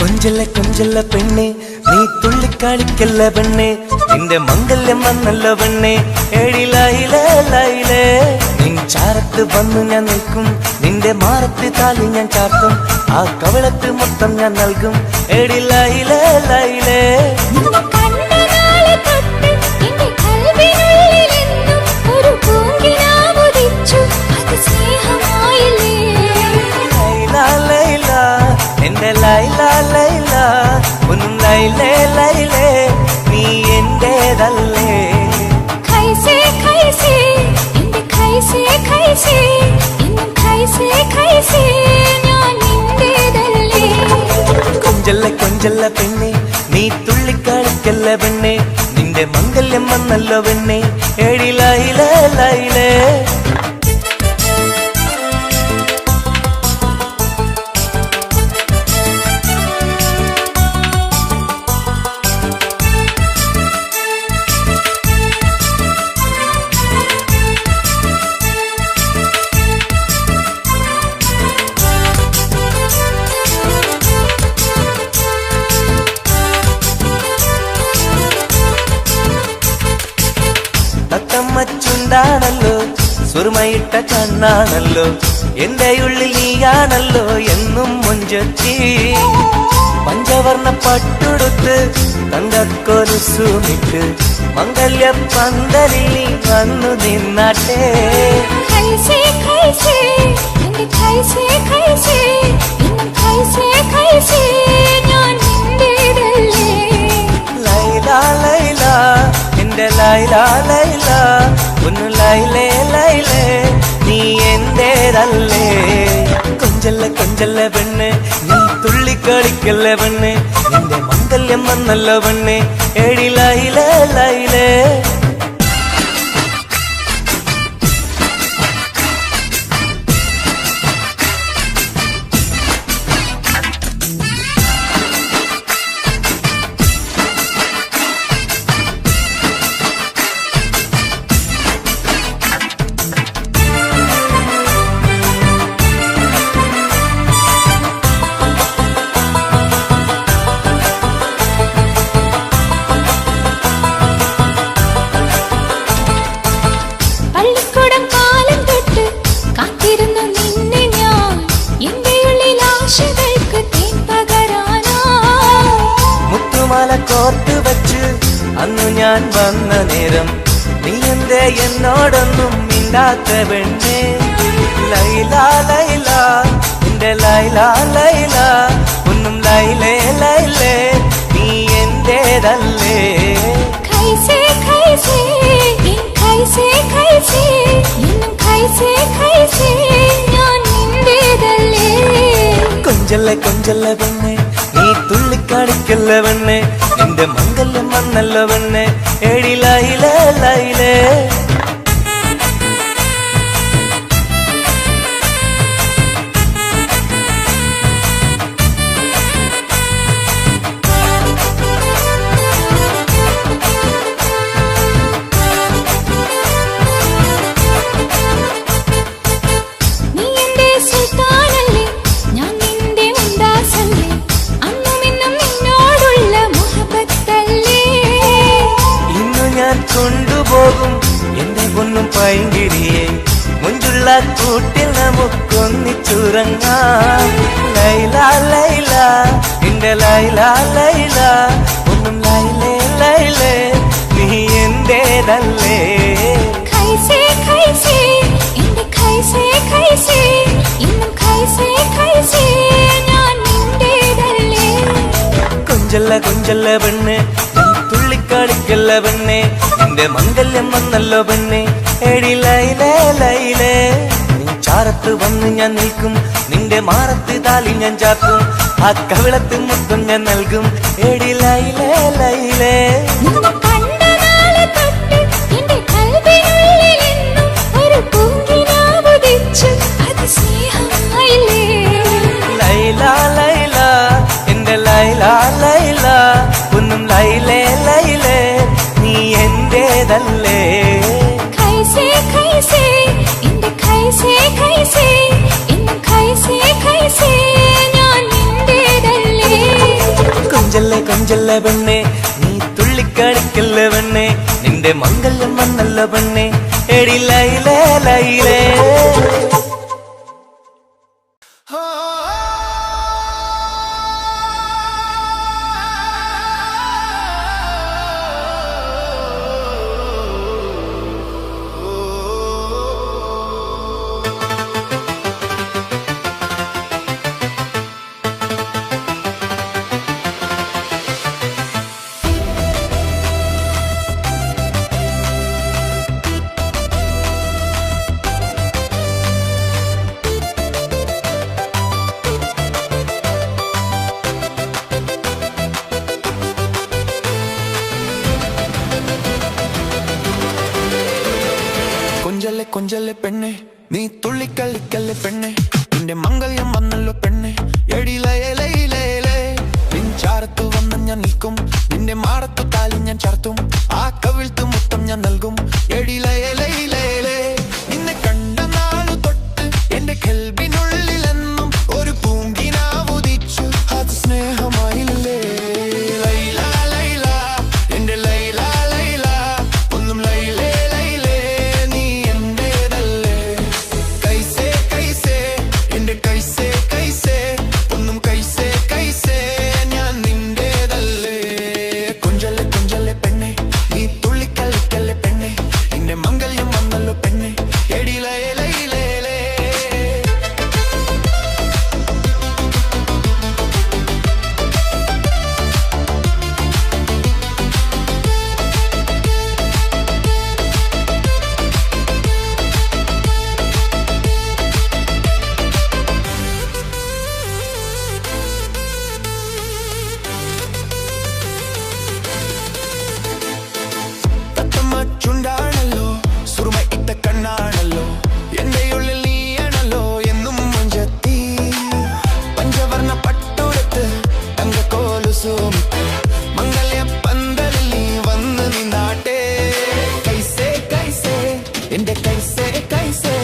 കൊഞ്ചല്ല കൊഞ്ചല്ല പെണ്ണെ നീ തുള്ളിക്കളിക്കല്ല പെണ്ണെ നിന്റെ മംഗല്യം വന്നല്ല പെണ്ണെ ഏഴിലായിലേ നിൻ ചാരത്ത് വന്നു ഞാൻ നിൽക്കും നിന്റെ മാറത്ത് താലി ഞാൻ ചാർത്തും ആ കവളത്ത് മൊത്തം ഞാൻ നൽകും ഏഴിലായിലേ എന്റെ ലൈല ലൈല ഒന്നും ലൈലേ ലൈലേ നീ എന്റേതല്ലേ ഖൈസേ ഖൈസേ എന്റെ ഖൈസേ ഖൈസേ എന്നും ഖൈസേ ഖൈസേ ഞാൻ നിന്റേതല്ലേ കൊഞ്ചല്ല കൊഞ്ചല്ല പെണ്ണെ നീ തുള്ളിക്കളിക്കല്ല പെണ്ണെ നിന്റെ മംഗല്യം വന്നല്ലോ പെണ്ണെ ഏഴിലായിലേ ലൈലേ ചുണ്ടാണല്ലോ സുറുമയിട്ട കണ്ണാണല്ലോ എന്റെ ഉള്ളിൽ നീയാണല്ലോ എന്നും മുഞ്ചത്തി പഞ്ചവർണ്ണ പട്ടുടുത്ത് തങ്കക്കൊലുസുമിട്ട് മംഗല്യ പന്തലിൽ നീ വന്നു നിന്നാട്ടെ ഖൈസേ ഖൈസേ എന്റെ ഖൈസേ ഖൈസേ എന്നും ഖൈസേ ഖൈസേ ഞാൻ നിന്റേതല്ലേ ലൈല ലൈല എന്റെ ലൈല ലൈല ഒന്ന് ലൈലേ ലൈലേ നീ എന്റേതല്ലേ കൊഞ്ചല്ല കൊഞ്ചല്ല പെണ്ണ് നീ തുള്ളിക്കളിക്കല്ല പെണ്ണ് നിന്റെ മംഗല്യം വന്നല്ലോ പെണ്ണ് ഏഴിലായിലേ ലൈലേ കോർത്ത് വച്ച് അന്നു ഞാൻ വന്ന നേരം നീ എന്തേ എന്നോടൊന്നും മിണ്ടാത്ത പെണ്ണേ ലൈല ലൈല എന്റെ ലൈല ലൈല ഒന്നും ലൈലേ ലൈലേ നീ എന്റേതല്ലേ ഖൈസേ ഖൈസേ എൻ ഖൈസേ ഖൈസേ എന്നും ഖൈസേ ഖൈസേ ഞാൻ നിന്റേതല്ലേ കൊഞ്ചല്ല കൊഞ്ചല്ല പെണ്ണെ നീ തുള്ളിക്കളിക്കല്ല പെണ്ണെ നിന്റെ മംഗല്യം വന്നല്ലോ പെണ്ണെ ഏഴിലായിലേ ലൈലേ കൊണ്ടുപോകും എന്റെ പൊന്നും പൈങ്കിരിയെ മുഞ്ചുള്ള കൂട്ടിൽ നമുക്കൊന്നിച്ചുറങ്ങാം ലൈല ലൈല എന്റെ ലൈല ലൈല ഒന്നും ലൈലേ ലൈലേ നീ എന്റേതല്ലേ ഖൈസേ ഖൈസേ എന്റെ ഖൈസേ ഖൈസേ എന്നും ഖൈസേ ഖൈസേ ഞാൻ നിന്റേതല്ലേ കൊഞ്ചല്ല കൊഞ്ചല്ല പെണ്ണ് തുള്ളിക്കളിക്കല്ല പെണ്ണെ നിന്റെ മംഗല്യം വന്നല്ലോ പെണ്ണെ ഏഴിലായിലേ ലൈലേ നീ ചാരത്ത് വന്ന് ഞാൻ നിൽക്കും നിന്റെ മാറത്ത് താലി ഞാൻ ചാർത്തും ആ കവിളത്ത് മുത്തം ഞാൻ നൽകും ഏഴിലായിലേ ലൈലേ ലൈല ലൈല എന്റെ ലൈല ലൈല ഒന്നും ലൈലേ ലൈലേ നീ എന്റേതല്ലേ ഖൈസേ ഖൈസേ എന്റെ ഖൈസേ ഖൈസേ എന്നും ഖൈസേ ഖൈസേ ഞാൻ നിന്റേതല്ലേ കൊഞ്ചല്ല പെണ്ണെ നീ തുള്ളിക്കളിക്കല്ല പെണ്ണെ നിന്റെ മംഗല്യം വന്നല്ല പെണ്ണെ എടി ലൈലേ ലൈലേ കൊഞ്ചല്ലേ കൊഞ്ചല്ലേ പെണ്ണെ നീ തുള്ളിക്കളിക്കല്ലേ പെണ്ണെ നിന്റെ മംഗല്യം വന്നല്ലോ പെണ്ണെ എടി ലൈലേ ലൈലേ നിൻ ചാരത്ത് വന്ന് ഞാൻ നിൽക്കും നിന്റെ മാറത്തു താലി ഞാൻ ചാർത്തും ആ കവിൾത്ത് മുത്തം ഞാൻ നൽകും എടി ലൈലേ ലൈലേ നിന്നെ കണ്ട നാളു തൊട്ട് എന്റെ കൽബിനുള്ളിലെന്നും ഒരു പൂങ്കിനാവുദിച്ചു അത് സ്നേഹമായില്ലേ ലൈലാ ലൈലാ എന്റെ ലൈലാ ലൈലാ ഒന്നും ലൈലേ ലൈലേ നീ എന്റേതല്ലേ കൈസേ കൈസേ എന്റെ കൈസേ കൈസേ ഒന്നും കൈസേ കൈസേ ഞാൻ നിന്റേതല്ലേ കൊഞ്ചല്ലേ കൊഞ്ചല്ലേ പെണ്ണെ നീ തുള്ളിക്കളിക്കല്ലേ പെണ്ണെ നിന്റെ മംഗല്യം വന്നല്ലോ പെണ്ണെ എടി ലൈലേ ലൈലേ ചുണ്ടാണല്ലോ സുറുമ ഇട്ട കണ്ണാണല്ലോ എന്റെ ഉള്ളിൽ നീയാണല്ലോ എന്നും മുഞ്ചത്തി പഞ്ചവർണ്ണ പട്ടുടുത്ത് തങ്കക്കോലുസും മംഗല്യ പന്തലിൽ നീ വന്ന് നിന്നാട്ടെ കൈസേ കൈസേ എന്റെ കൈസേ കൈസേ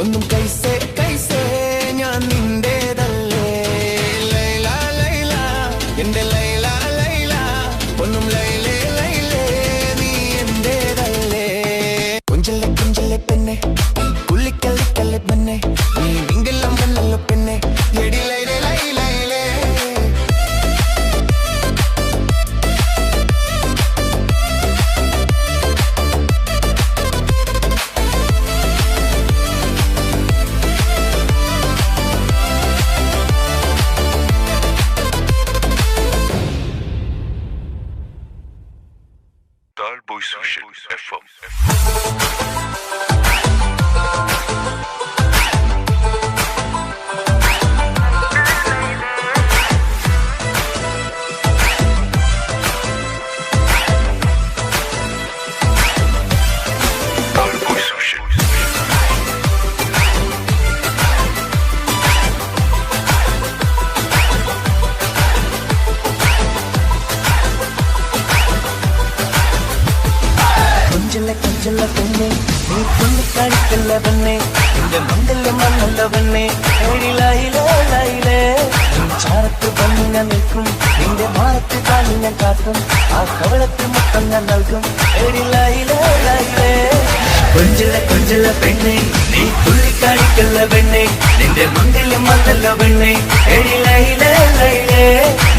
ഒന്നും കൈസേ കൈസേ ഞാൻ നിന്റേതല്ലേ ലൈലാ ലൈലാ എന്റെ ലൈലാ ലൈലാ ഒന്നും ലൈലേ ലൈലേ നീ എന്റേതല്ലേ കൊഞ്ചല്ലേ കൊഞ്ചല്ലേ പെണ്ണെ കുള്ളിക്കല്ലിക്കല്ലേ പെണ്ണെ നീ മിങ്കെല്ലാം വന്നല്ലോ പെണ്ണെ എടി ലൈലേ ലൈലേ Talboy Social FM. Talboy Social. കൊഞ്ചല്ല കൊഞ്ചല്ല പെണ്ണെ നീ തുള്ളിക്കളിക്കല്ല പെണ്ണെ നിന്റെ മംഗല്യം വന്നല്ല പെണ്ണെ എടി ലൈലേ ലൈലേ നിൻ ചാരത്ത് വന്ന് ഞാൻ നിൽക്കും നിന്റെ മാറത്ത് താലി ഞാൻ കാട്ടും ആ കവളത്ത് മുത്തം ഞാൻ നൽകും എടി ലൈലേ ലൈലേ കൊഞ്ചല്ല കൊഞ്ചല്ല പെണ്ണെ നീ തുള്ളിക്കളിക്കല്ല പെണ്ണെ നിന്റെ മംഗല്യം വന്നല്ല പെണ്ണെ എടി ലൈലേ ലൈലേ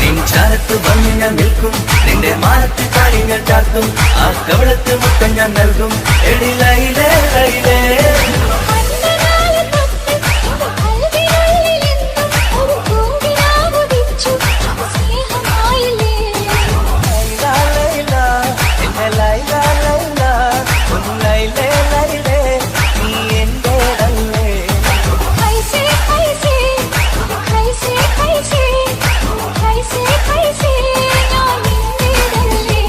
നിൻ ചാരത്ത് വന്ന് ഞാൻ നിൽക്കും നിന്റെ മാറത്ത് താലി ഞാൻ ചാർത്തും ആ കവളത്ത് മുത്തം ഞാൻ നൽകും എടി ലൈലേ ലൈലേ ലൈലാ ലൈലാ എന്റെ ലൈലാ ലൈലാ ഒന്ന് ലൈലേ ലൈലേ നീ എന്റേതല്ലേ कैसे कैसे कैसे कैसे कैसे कैसे ഞാൻ നിന്റേതല്ലേ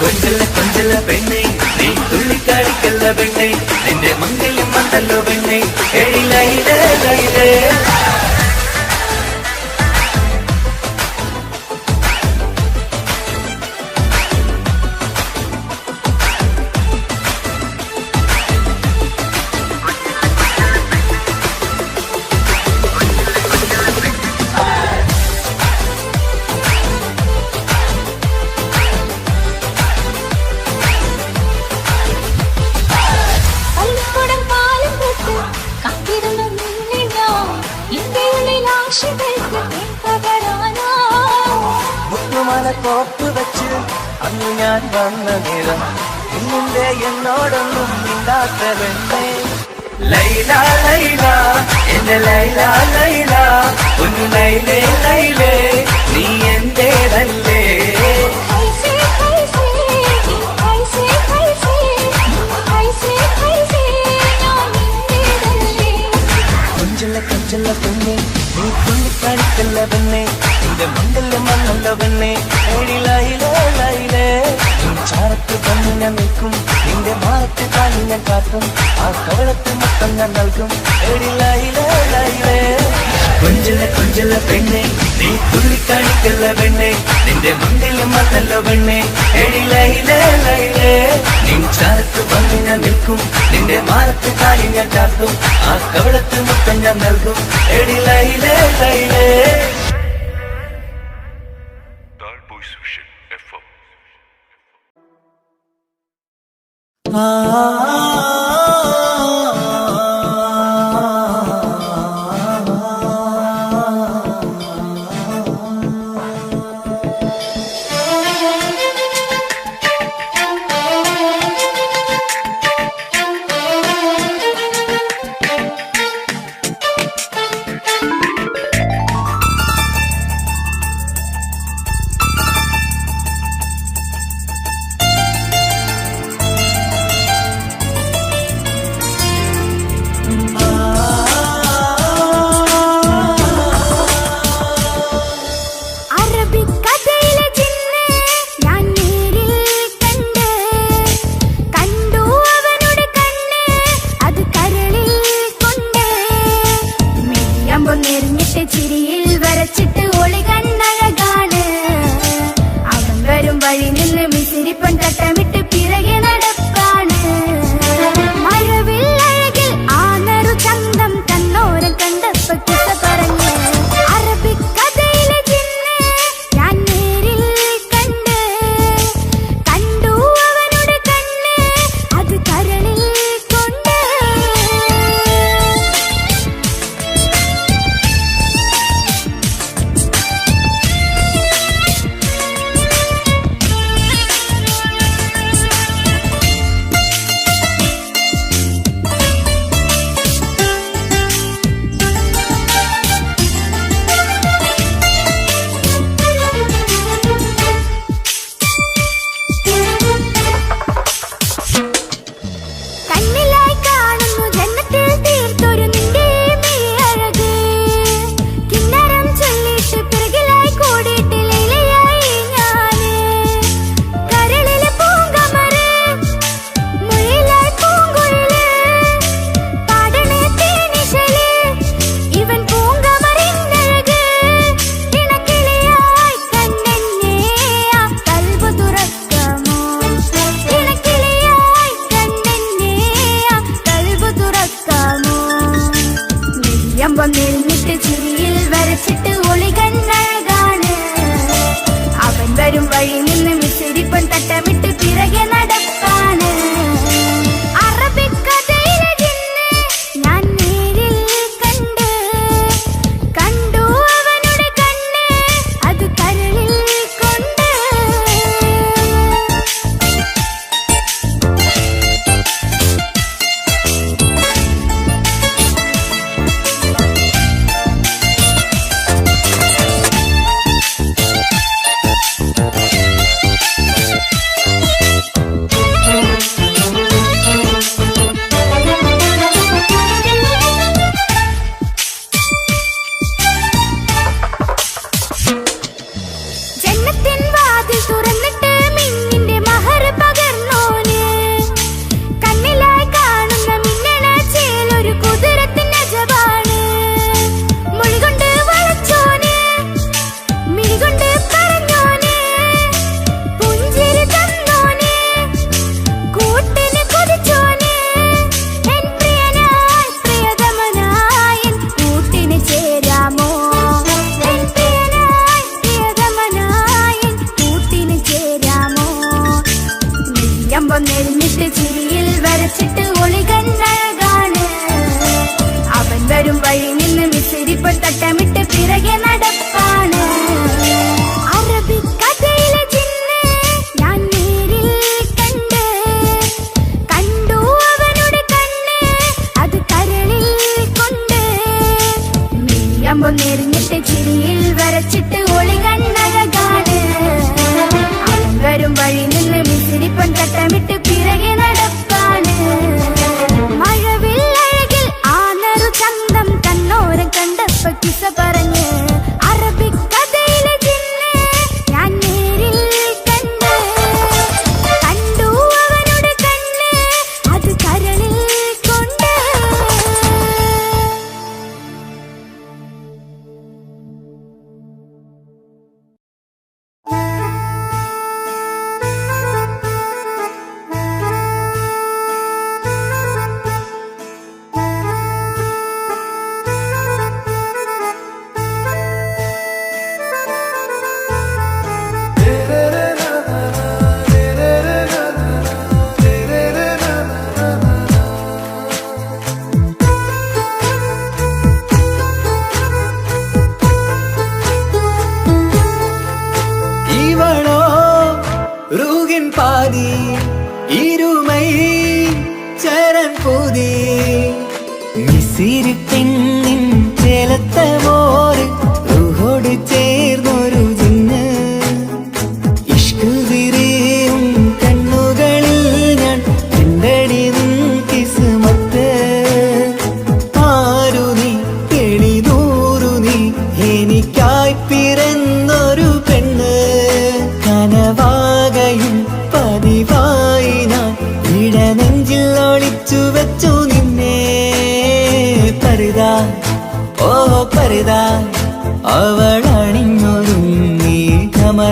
കൊഞ്ചല്ല കൊഞ്ചല്ല പെണ്ണെ നീ തുള്ളിക്കളിക്കല്ല പെണ്ണെ നിന്റെ മംഗല്യം വന്നല്ലോ പെണ്ണെ എടി ലൈലേ ലൈലേ മാല കോർത്തു വെച്ച് അന്ന് ഞാൻ വന്ന നേരം ഇന്നിന്റെ എന്നോടൊന്നും മിണ്ടാത്ത പെണ്ണേ ലൈല ലൈല എന്റെ ലൈല ലൈല ഒന്ന് ലൈലേ ലൈലേ നീ എന്റേതല്ലേ कैसे कैसे कैसे कैसे कैसे कैसे ഞാൻ നിന്റേതല്ലേ കൊഞ്ചല്ല കൊഞ്ചല്ല പെണ്ണെ നീ തുള്ളിക്കളിക്കല്ല പെണ്ണെ നിന്റെ മംഗല്യം വന്നല്ല പെണ്ണെ ഏടി ലൈലേ ലൈലേ നീ ചാരത്ത് വന്ന് ഞാൻ നിൽക്കും നിന്റെ മാറത്ത് കാലി ഞാൻ കാട്ടും ആ കവളത്ത് മൊത്തം ഞാൻ നൽകും ഏടി ലൈലേ ലൈലേ കൊഞ്ചല്ല കൊഞ്ചല്ല പെണ്ണെ നീ തുള്ളിക്കളിക്കല്ല പെണ്ണെ നിന്റെ മംഗല്യം വന്നല്ല പെണ്ണെ ഏടി ലൈലേ ലൈലേ നീ ചാരത്ത് വന്ന് ഞാൻ നിൽക്കും നിന്റെ മാറത്ത് കാലി ഞാൻ കാട്ടും ആ കവളത്ത് മൊത്തം ഞാൻ നൽകും ഏടി ലൈലേ ലൈലേ Dal Boy Social FM. അറബിക്കഥയിലെ ജിന്ന് ഞാൻ നേരിൽ കണ്ടു അവനുടെ കണ്ണ് അത് കരളിൽ കൊണ്ട് മിഴിയമ്പം നെറിഞ്ഞിട്ട് ചിരിയിൽ വരച്ചിട്ട് ഒളി കണ്ണഴകാണ് അവൻ വരും വഴി നിന്ന് മിസിരിപ്പൻ തട്ടമിട്ട് പിറകെ നടപ്പാണ് മഴവിൽ അഴകിൽ ആ നറു ചന്തം തന്നോരം കണ്ടപ്പ കിസ പറഞ്ഞ് അറബിക്കഥയിലെ ജിന്ന് ഞാൻ നേരിൽ കണ്ടു അവനുടെ കണ്ണ് അത് കരളിൽ കൊണ്ട് കണ്ണിലായി കാണുന്നു ജന്മത്തിൽ തീർത്തൊരു നിന്റെ അഴക് കിന്നരം ചൊല്ലിട്ട് പിറകിലായി കൂടിയിട്ട് ലൈലയായി ഞാന് കരളിലെ പൂങ്കമറ് മുഴിലായി പൂങ്കുഴല് പാടണേ തേനിശല് ഇവൻ പൂങ്കമറിനഴക് ഇണക്കിളിയായി കണ്ണെന്നെ ആ കൽബ് തുറക്കാമോ ഇണക്കിളിയായി കണ്ണെന്നെ ആ കൽബ് തുറക്കാമോ നെയ്യമ്പം നെൽന്നിട്ട് ചിരിയിൽ വരച്ചിട്ട് ഒളി കണ്ണഴകാണ് അവൻ വരും വഴി നിന്ന് മിസിരിപ്പൻ തട്ടമിട്ട് പിറകെ നടപ്പാണ് അറബിക്കഥയിലെ ജിന്ന് ഞാൻ നേരിൽ കണ്ടു അവനുടെ കണ്ണ് അത് കരളിൽ കൊണ്ട് ജന്നത്തിൻ വാതിൽ തുറന്നിട്ട് മിന്നിന്റെ മഹർ പകർന്നോന് കണ്ണിലായി കാണുന്ന മിന്നണ ചേലൊരു കുതിരത്തിന്റെ അജവാണ് മൊഴികൊണ്ട് വളച്ചോന് മിഴികൊണ്ട് പറഞ്ഞോന് പുഞ്ചിരി തന്നോന് കൂട്ടിന് കൊതിച്ചോന് എൻ പ്രിയനായി പ്രിയതമനായി എൻ കൂട്ടിന് ചേരാമോ എൻ പ്രിയനായി പ്രിയതമനായി എൻ കൂട്ടിന് ചേരാമോ നെയ്യമ്പം നെരിഞ്ഞിട്ട് ചിരിയിൽ വരച്ചിട്ട് ഒളി കണ്ണഴകാണ് അവൻ വരും വഴി നിന്ന് മിസിരിപ്പൻ തട്ടമിട്ട് പിറകെ നടപ്പാണ് അറബിക്കഥ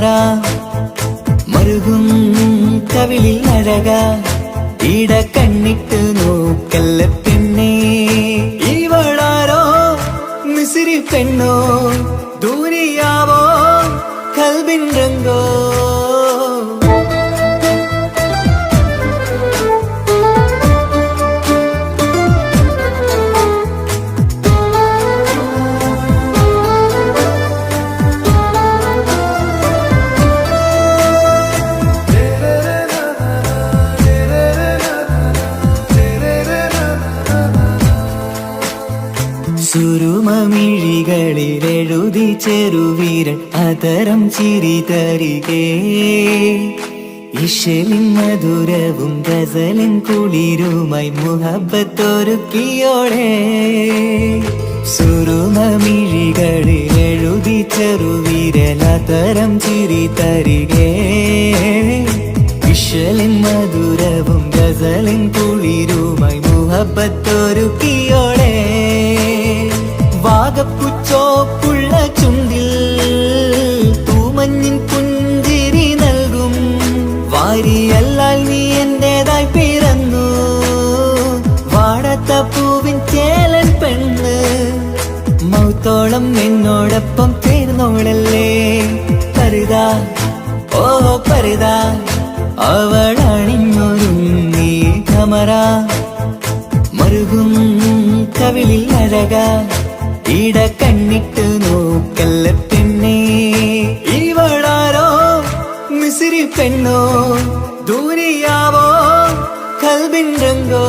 കമറാ മരുകും കവിളിൽ അഴക ഇട കണ്ണിട്ട് നോക്കല്ല പെണ്ണേ ഇവളാരോ മിസിരി പെണ്ണോ ദൂരിയാവോ കൽബിൻ രംഗോ സുരുമമിഴികളിലെഴുതി ചെറുവീരൻ അതരം ചിരി തരികേ ഇശലിൻ മധുരവും ഗസലിൻ കുളിരുമായി മുഹബത്തൊരുക്കിയോളെ സുരുമമിഴികളിലെഴുതി ചെറുവീരൻ അതരം ചിരി തരികേ ഇശലിൻ മധുരവും ഗസലിൻ കുളിരുമായി മുഹബത്തൊരുക്കിയോളെ വാഗപ്പുച്ചോപ്പുള്ള ചുണ്ടിൽ തൂമഞ്ഞിൻ പുഞ്ചിരി നൽകും വാരിയല്ലാൽ നീ എന്റേതായി പിറന്നു വാടത്ത പൂവിൻ ചേലൻ പെണ്ണ് മൗത്തോളം എന്നോടൊപ്പം ചേർന്നോളല്ലേ പരിതാ ഓ പരിതാ അവളണിഞ്ഞൊരുങ്ങി കമറാ മരുകും കവിളിൽ അഴക ഇട കണ്ണിട്ട് നോക്കല്ല പെണ്ണേ ഇവളാരോ മിസിരി പെണ്ണോ ദൂരിയാവോ കൽബിൻ രംഗോ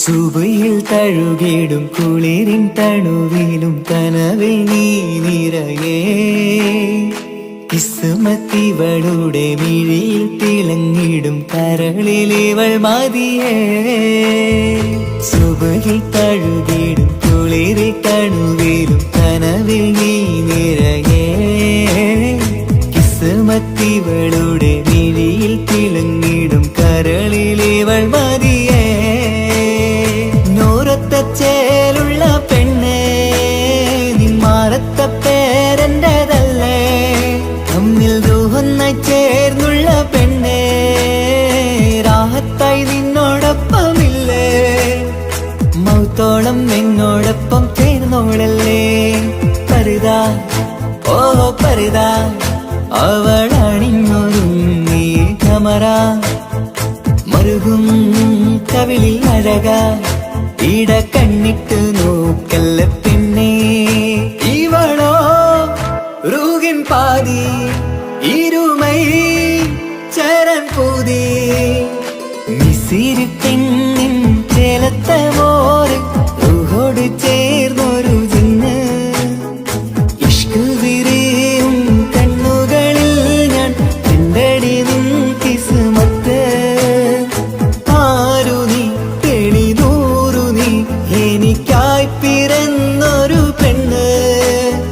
സുബയിൽ തഴുകിടും കുളിരിൻ തണുവിലും കനവിൽ നീ നിറയേ കിസ്മത്തിവളുടെ മിഴിയിൽ തിളങ്ങിടും കരളിലിവൾ മതിയേ സുബയിൽ തഴുകിടും കുളിരിൻ തണുവിലും കനവിൽ നീ നിറയേ കിസ്മത്തിവളുടെ മിഴിയിൽ തിളങ്ങിടും കരളിലിവൾ മതിയേ ചേലുള്ള പെണ്ണേ നിന്മാറത്ത പേരെന്റേതല്ലേ തമ്മിൽ ദൂഹൊന്നായി ചേർന്നുള്ള പെണ്ണേ രാഹത്തായി നിന്നോടൊപ്പമില്ലേ മൗത്തോളം എന്നോടൊപ്പം ചേർന്നോളല്ലേ പരിതാ ഓ പരിതാ അവളണിഞ്ഞൊരുങ്ങി കമറാ മരുകും കവിളിൽ അഴക ഇട കണ്ണിട്ട് നോക്കല്ല പെണ്ണേ ഇവളോ റൂഹിൻ പാതി ഇരുമൈ ചരൻ പൂതി മിസിരി പെണ്ണിൻ ചേലത്ത മോര് റൂഹോട് ചേർന്നൊരു ജിന്ന് ഇഷ്ക് വിരിയും കണ്ണുകളിൽ ഞാൻ കണ്ടടി നിൻ കിസ്മത്ത് ആരു നീ എനിക്കായി പിറന്നൊരു പെണ്ണ്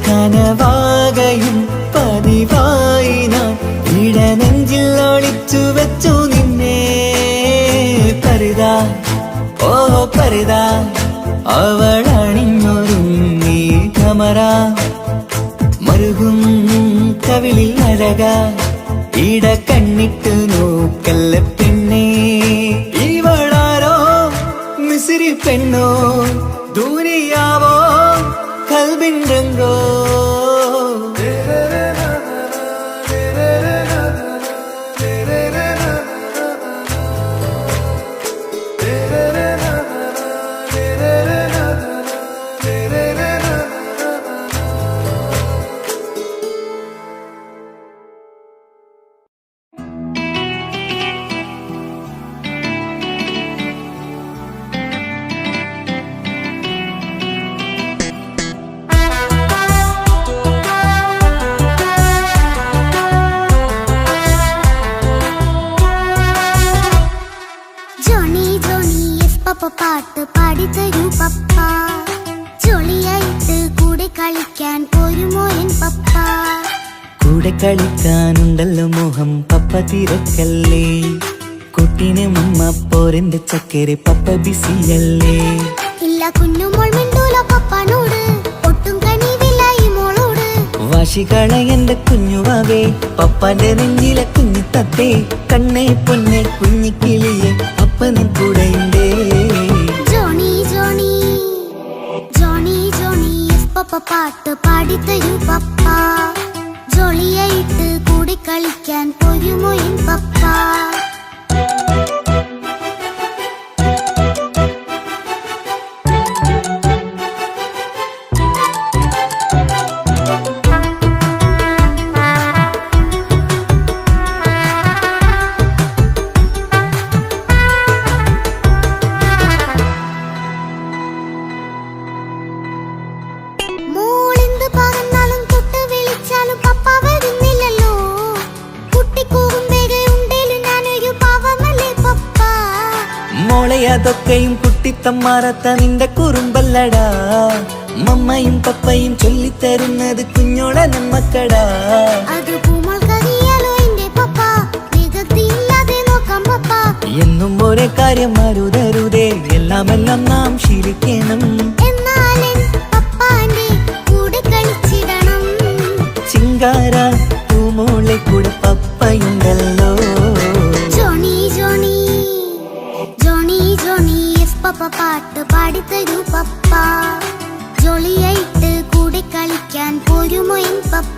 കനവാകയും പതിവായി ഞാൻ ഇടനെഞ്ചിൽ ഒളിച്ചു വെച്ചു നിന്നെ പരിതാ ഓ പരിതാ അവളണിഞ്ഞൊരുങ്ങി കമറാ മരുകും കവിളിൽ അഴക ഇട കണ്ണിട്ട് നോക്കല്ല പെണ്ണേ ഇവളാരോ മിസിരി പെണ്ണോ ദൂരിയാവോ കൽബിൻ രംഗോ പപ്പ പാട്ട് പാടിത്തരൂ പപ്പ ജോളിയായിട്ട് കൂടെ കളിക്കാൻ പോരുമോ എൻ പപ്പ കൂടെ കളിക്കാനുണ്ടല്ലോ മോഹം പപ്പ തിരക്കല്ലേ കുട്ടീനെ മമ്മ പോരെന്റെ ചക്കരെ പപ്പ ബിസിയല്ലേ ഇല്ല കുഞ്ഞുമോൾ മിണ്ടൂല പപ്പനോട് ഒട്ടും കനിവില്ല ഈ മോളോട് വാശികള എന്റെ കുഞ്ഞുവാവേ പപ്പാന്റെ നെഞ്ചിലെ കുഞ്ഞു തത്തേ കണ്ണേ പൊന്നെ കുഞ്ഞിക്കിളിയെ പപ്പ നിൻ കൂടെയുണ്ടേ Johnny Johnny Johnny Johnny yes papa പാട്ട് പാടിത്തരൂ പപ്പ ജോളിയായിട്ട് കൂടെ കളിക്കാൻ പോരുമോ എൻ പപ്പ മോളെന്ത് പറഞ്ഞാലും തൊട്ട് വിളിച്ചാലും പപ്പ വരുന്നില്ലല്ലോ കുട്ടിക്കൂകുമ്പേരെ ഉണ്ടേലും ഞാനൊരു പാവമല്ലേ പപ്പ മോളെ അതൊക്കെയും കുട്ടിത്തമ്മാറത്ത നിന്റെ കുറുമ്പല്ലടാ മമ്മയും പപ്പയും ചൊല്ലിത്തരുന്നത് കുഞ്ഞോളെ നമ്മക്കടാ അത് പൂമൾക്കറിയാലോ എന്റെ പപ്പ വികൃതിയില്ലാതെ നോക്കാം പപ്പ എന്നും ഒരേ കാര്യം അരുതരുതേ എല്ലാം നാം ശീലിക്കണം എന്നാലെൻ പപ്പാന്റെ കൂടെ കളിച്ചിടണം ചിങ്കാര പൂമോളെ കൂടെ പപ്പയുണ്ടല്ലോ Johnny Johnny Johnny Johnny yes papa പാട്ട് പാടിത്തരൂ പപ്പ ജോളിയായിട്ട് കൂടെ കളിക്കാൻ പോരുമോ എൻ പപ്പ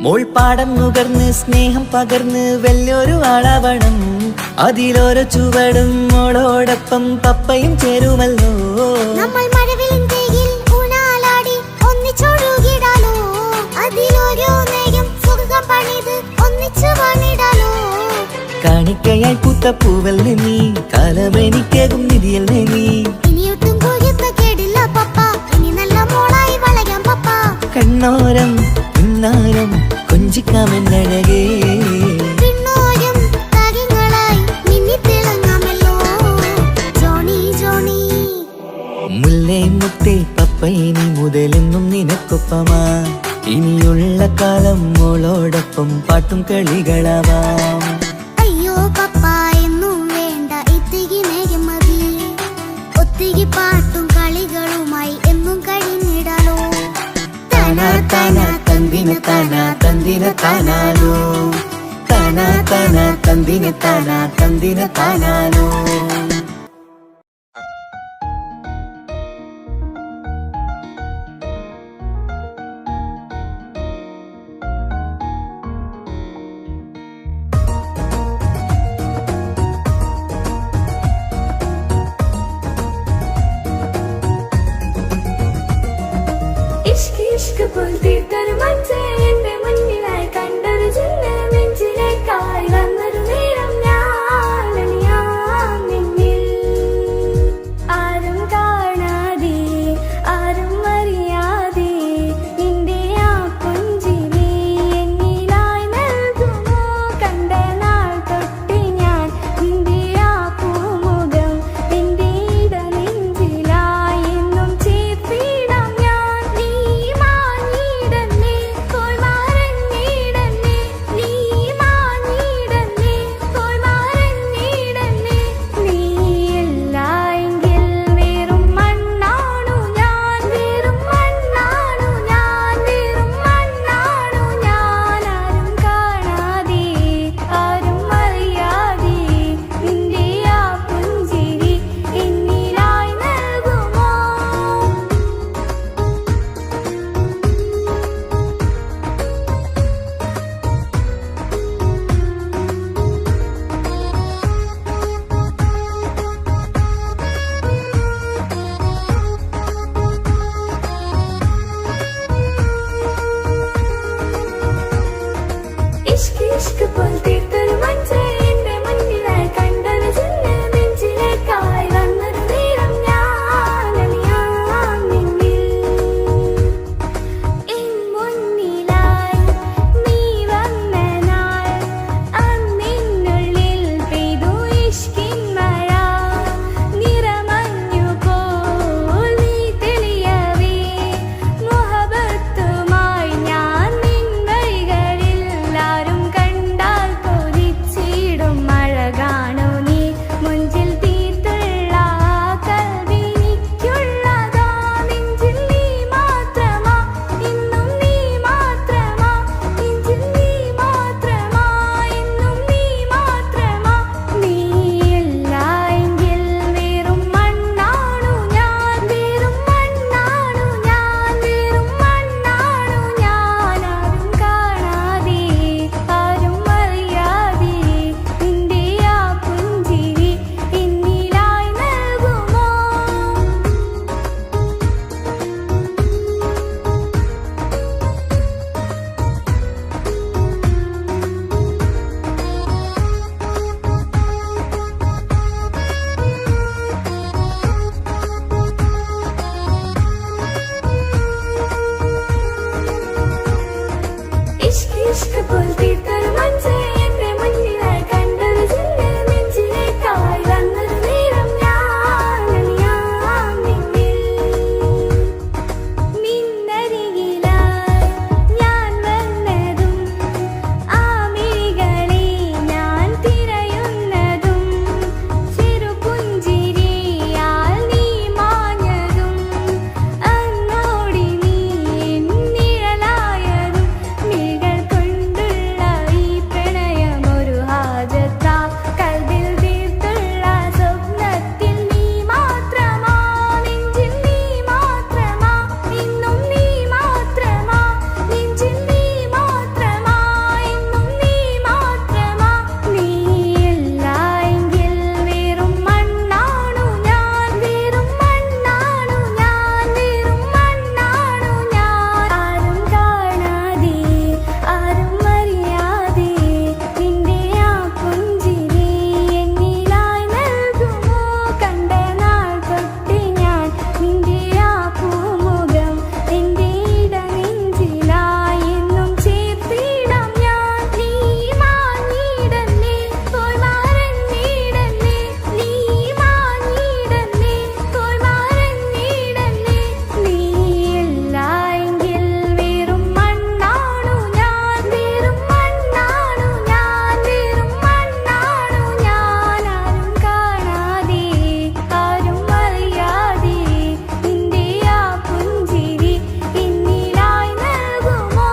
മോൾ പാടം നുകർന്ന് സ്നേഹം പകർന്ന് വലിയൊരു ആളാവണം അതിലോരോ ചുവടും മോളോടൊപ്പം പപ്പയും ചേരുമല്ലോ നമ്മൾ മഴവിലും തേയിൽ ഊണാലാടി ഒന്നിച്ചൊഴുകിടാലോ അതിലൊരു നേരം സുഖം പണിത് ഒന്നിച്ചു വാണിടാലോ കാണിക്കയായി പൂത്ത പൂവല്ലേ നീ കാലമെനിക്കേകും നിധിയല്ലേ നീ ഇനിയൊട്ടും കുരുത്ത കേടില്ല പപ്പ ഇനി നല്ല മോളായി വളരാം പപ്പ കണ്ണോരം പിന്നാരം കൊഞ്ചിക്കാമെന്നഴകേ പിന്നോരം താരങ്ങളായി മിന്നിത്തിളങ്ങാമല്ലോ ജോണി ജോണി മുല്ലേ മുത്തേ പപ്പ ഇനി മുതലെന്നും നിനക്കൊപ്പമാ ഇനിയുള്ള കാലം മോളോടൊപ്പം പാട്ടും കളികളാവാം അയ്യോ പപ്പ എന്നും വേണ്ട ഇത്തിരി നേരം മതി ഒത്തിരി പാട്ടും കളികളുമായി എന്നും കഴിഞ്ഞിടാലോ താനാ താനാ തന്തിന താനാ തന്തിന താനാനോ താനാ താനാ തന്തിന താനാ തന്തിന താനാനോ ഇഷ്ക് ഇഷ്ക് പുൽത്തീർത്തൊരു മച്ചേ എന്റെ മുന്നിലായി കണ്ടൊരു ജിന്ന് നെഞ്ചിലേക്കായി വന്നൊരു നേരം ഞാൻ അണിയാം നിന്നെ ഇഷ്ക് പോൽ തീർത്തൊരു മഞ്ച് എന്റെ മുന്നിലായി കണ്ടൊരു ജിന്ന് നെഞ്ചിലേക്കായി വന്നൊരു നേരം ഞാൻ അണിയാം നിന്നിൽ എൻ മുന്നിലായി നീ വന്ന നാൾ അന്നിനുള്ളിൽ പെയ്തു ഇഷ്കിൻ മഴ നിറമഞ്ഞു പോൽ നീ തെളിയവേ മുഹബത്തുമായി ഞാൻ നിൻ വഴികളിൽ ആരും കണ്ടാൽ കൊതിച്ചിടും മഴ കാണൂ നീ മുഞ്ചിൽ തീർത്തുള്ള കൽവിനിക്കുള്ളതാ നെഞ്ചിൽ നീ മാത്രമാ ഇന്നും നീ മാത്രമാ നെഞ്ചിൽ നീ മാത്രമാ ഇന്നും നീ മാത്രമാ നീയില്ല എങ്കിൽ വെറും മണ്ണാണു ഞാൻ വെറും മണ്ണാണു ഞാൻ വെറും മണ്ണാണു ഞാൻ ആരും കാണാതെ ആരും അറിയാതെ നിന്റെ ആ പുഞ്ചിരി എന്നിലായി നൽകുമോ ഇഷ്ക് ഇഷ്ക് പോൽ തീർത്തൊരു മഞ്ച് എന്റെ മുന്നിലായി കണ്ടൊരു ജിന്ന് നെഞ്ചിലേക്കായി വന്നൊരു നേരം ഞാൻ അണിയാം നിന്നിൽ നിന്നരികിലായി ഞാൻ വന്നതും ആ മിഴികളെ ഞാൻ തിരയുന്നതും ചെറുപുഞ്ചിരിയാൽ നീ മാഞ്ഞതും അന്നോടി നീ നിഴലായതും മിഴികൾ കൊണ്ടുള്ള ഈ പ്രണയം ഒരു ഹാജത്താ കൽവിൽ തീർത്തുള്ള സ്വപ്നത്തിൽ നീ മാത്രമാ നെഞ്ചിൽ നീ മാത്രമാ ഇന്നും നീ മാത്രമാ നെഞ്ചിൽ നീ മാത്രമാ ഇന്നും നീ മാത്രമാ നീയില്ല എങ്കിൽ വെറും മണ്ണാണു ഞാൻ വെറും മണ്ണാണു ഞാൻ വെറും മണ്ണാണു ഞാൻ ആരും കാണാതെ ആരും അറിയാതെ നിന്റെ ആ പുഞ്ചിരി എന്നിലായി നൽകുമോ കണ്ട നാൾ തൊട്ട് ഞാൻ നിന്റെ ആ പൂമുഖം എന്റെ ഇടനെഞ്ചിലായി എന്നും ചേർത്തിടാം ഞാൻ നീ മാഞ്ഞിടന്നേ പോയി മറഞ്ഞിടന്നേ നീ മാഞ്ഞിടന്നേ പോയി മറഞ്ഞിടന്നേ നീയില്ല എങ്കിൽ വെറും മണ്ണാണു ഞാൻ വെറും മണ്ണാണു ഞാൻ വെറും മണ്ണാണു ഞാൻ ആരും കാണാതെ ആരും അറിയാതെ നിന്റെ ആ പുഞ്ചിരി എന്നിലായി നൽകുമോ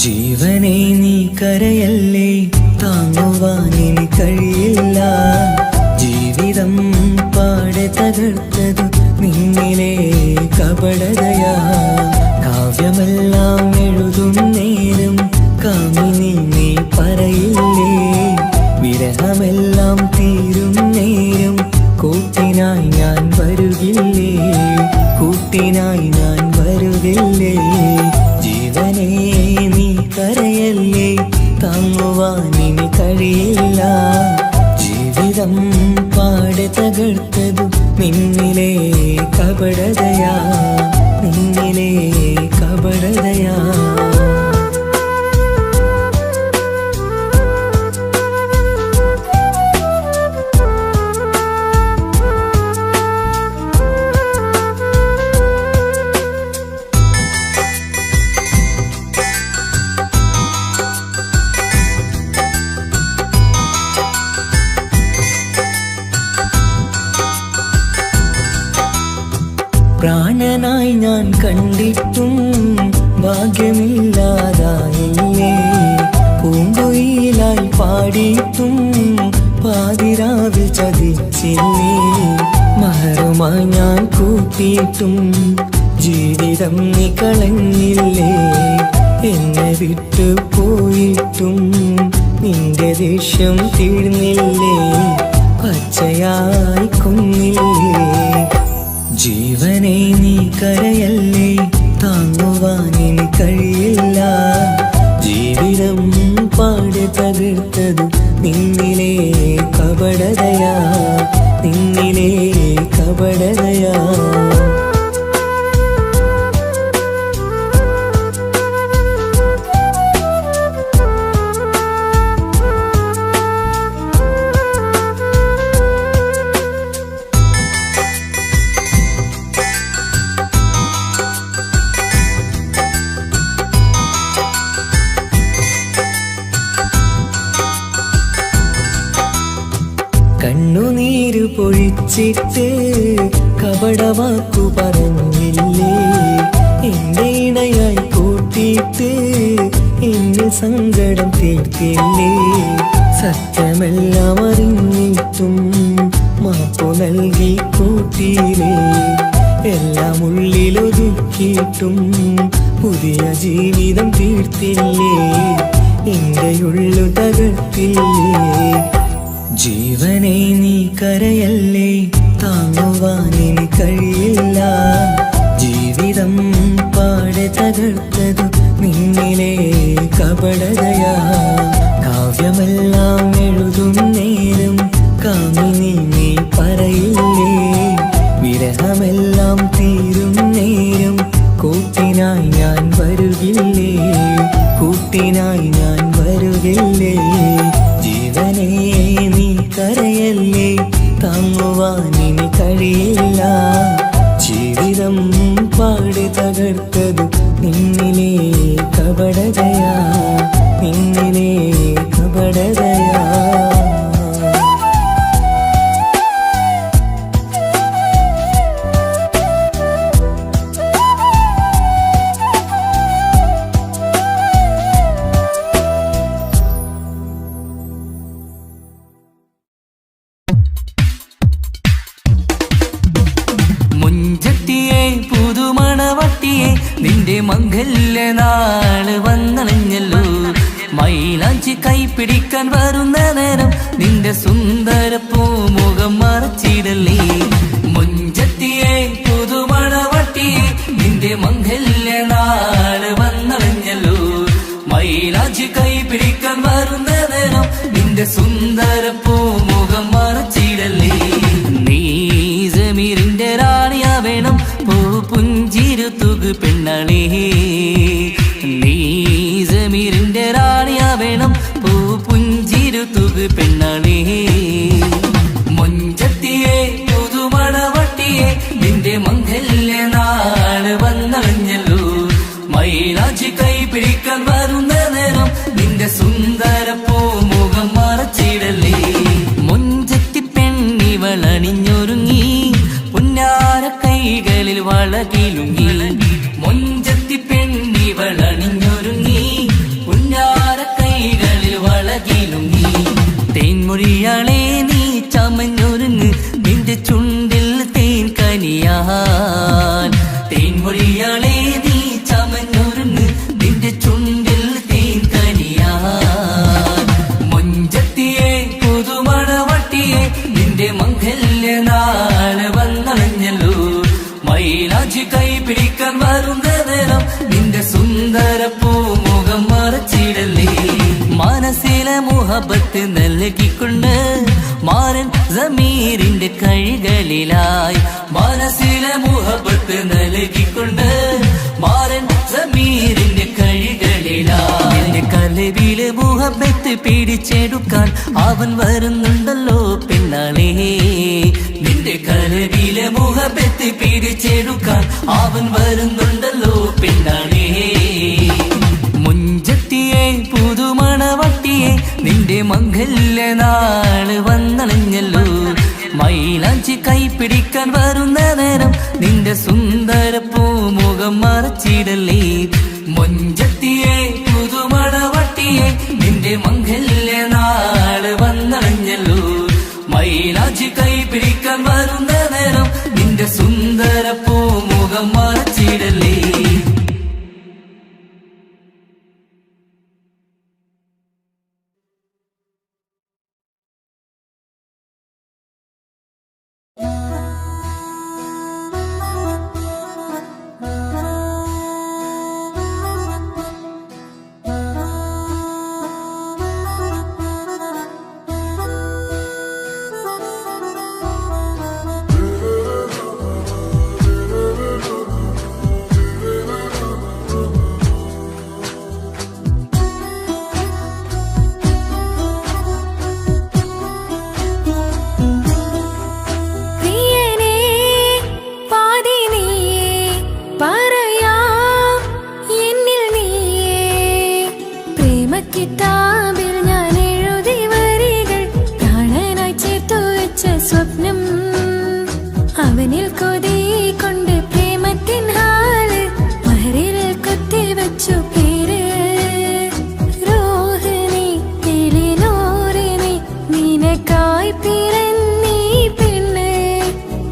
ജീവനെ നീ കരയല്ലേ താങ്ങുവാൻ ഇനി കഴിയില്ല ജീവിതം പാടെ തകർത്തത് നിന്നിലെ കപടതയാ കാവ്യമെല്ലാം എഴുതും നേരം കാമിനി നീ പറയില്ലേ വിരഹമെല്ലാം തീരും നേരം കൂട്ടിനായി ഞാൻ വരുകില്ലേ കൂട്ടിനായി ഞാൻ വരുകില്ലേ ജീവനെ നീ കരയല്ലേ താങ്ങുവാൻ ഇനി കഴിയില്ല ജീവിതം പാടെ തകർത്തതു നിന്നിലെ കപടതയാ നിന്നിലെ കപടതയാ പ്രാണനായി ഞാൻ കണ്ടിട്ടും ഭാഗ്യമില്ലാതായില്ലേ പൂങ്കൊയിലായി പാടിയിട്ടും പാതിരാവിൽ ചതിച്ചില്ലേ മഹറുമായി ഞാൻ കൂട്ടിയിട്ടും ജീവിതം നീ കളഞ്ഞില്ലേ എന്നെ വിട്ടു പോയിട്ടും നിന്റെ ദേഷ്യം തീർന്നില്ലേ പച്ചയായി കൊന്നില്ലേ ജീവനെ നീ കരയല്ലേ താങ്ങുവാനിനി കഴിയില്ല ജീവിതം പാടെ തകർത്തത് നിന്നിലെ കപടതയാ നിന്നിലെ കപടതയാ കണ്ണുനീര് പൊഴിച്ചിട്ട് കപടവാക്കു പറഞ്ഞില്ലേ എന്റെ ഇണയായി കൂട്ടിയിട്ട് എന്റെ സങ്കടം തീർത്തില്ലേ സത്യമെല്ലാം അറിഞ്ഞിട്ടും മാപ്പു നൽകി കൂട്ടിയില്ലേ എല്ലാം ഉള്ളിലൊതുക്കിയിട്ടും പുതിയ ജീവിതം തീർത്തില്ലേ എന്റെ ഉള്ളു തകർത്തില്ലേ ജീവനെ നീ കരയല്ലേ താങ്ങുവാനിനി കഴിയില്ല ജീവിതം പാടെ തകർത്തതു നിന്നിലെ കപടതയാ കാവ്യമെല്ലാം എഴുതും നേരം കാമിനി നീ പറയില്ലേ വിരഹമെല്ലാം തീരും നേരം കൂട്ടിനായി ഞാൻ വരുകില്ലേ കൂട്ടിനായി ഞാൻ വരുകില്ലേ ജീവനെ നീ കരയല്ലേ താങ്ങുവാനിനി കഴിയില്ല ജീവിതം പാടെ തകർത്തത് നിന്നിലെ കപടതയാ നിന്നിലെ കപടതയാ നിന്റെ മംഗല്യ നാള് വന്നണഞ്ഞല്ലോ മൈലാഞ്ചി കൈപിടിക്കാൻ വരുന്ന നേരം നിന്റെ സുന്ദര പൂമുഖം മറച്ചിടല്ലേ മുഞ്ചത്തിയെ പുതുമണവട്ടിയെ നിന്റെ മംഗല്യ നാള് വന്നണഞ്ഞല്ലോ മൈലാഞ്ചി കൈപിടിക്കാൻ വരുന്ന നേരം നിന്റെ സുന്ദര പൂമുഖം മറച്ചിടല്ലേ നീ ജമീറിന്റെ റാണിയാ വേണം പുഞ്ചിരുത്തുകു പെണ്ണളേ നീ ജമീറിന്റെ റാണിയാ വേണം പുഞ്ചിരുത്തുകു പെണ്ണളേ മുഞ്ചത്തിയെ പുതുമണവട്ടിയെ നിന്റെ മംഗല്യ നാള് വന്നണഞ്ഞല്ലോ മൈലാഞ്ചി കൈപിടിക്കാൻ വരുന്ന നേരം നിന്റെ സുന്ദര പൂമുഖം മറച്ചിടല്ലേ മുഞ്ചത്തി പെണ്ണിവളണിഞ്ഞൊരുങ്ങി പുന്നാര കൈകളിൽ വളകിലുങ്ങി മുഞ്ചത്തി പെണ്ണിവളണിഞ്ഞൊരുങ്ങി പുന്നാര കൈകളിൽ വളകിലുങ്ങി തേൻമൊഴിയാളെ നീ ചമഞ്ഞൊരുങ്ങ് നിന്റെ ചുണ്ടിൽ തേൻ കനിയാൻ തേൻമൊഴിയാളെ നീ ചമഞ്ഞൊരുങ്ങ് നിന്റെ ചുണ്ടിൽ തേൻ കനിയാൻ മുഞ്ചത്തിയെ പുതുമണവട്ടിയെ നിന്റെ മംഗല്യ നാള് വന്നണഞ്ഞല്ലോ മൈലാഞ്ചി കൈപിടിക്കാൻ വരുന്ന നേരം നിന്റെ സുന്ദര പൂമുഖം മറച്ചിടല്ലേ മനസ്സിലെ മുഹബത്ത് നൽകിക്കൊണ്ട് മാരൻ ജമീറിന്റെ കൈകളിലായി മനസ്സിലെ മുഹബത്ത് നൽകിക്കൊണ്ട് മാരൻ ജമീറിന്റെ കൈകളിലായി എന്റെ കലവിലെ മുഹബത്ത് പിടിച്ചെടുക്കാൻ അവൻ വരുന്നുണ്ടല്ലോ പെണ്ണാളേ നിന്റെ കലവിലെ മുഹബത്ത് പിടിച്ചെടുക്കാൻ അവൻ വരുന്നുണ്ടല്ലോ പെണ്ണാളേ മുഞ്ചത്തിയെ പുതുമണവട്ടിയെ നിന്റെ മംഗല്യ നാള് വന്നണഞ്ഞല്ലോ മൈലാഞ്ചി കൈപിടിക്കാൻ വരുന്ന നേരം നിന്റെ സുന്ദര പൂമുഖം മറച്ചിടല്ലേ തന്നിടല്ലേ. കിതാബിൽ ഞാൻ എഴുതി വരികൾ പ്രാണനായി ചേർത്തു വെച്ച സ്വപ്നം അവനിൽ കൊതി കൊണ്ട് പ്രേമത്തിൻ ഹാല് മഹറിൽ കൊത്തി വെച്ചു പേര് റോഹിണി തെളിനോറിനി നിനക്കായി പിറന്നീ പെണ്ണ്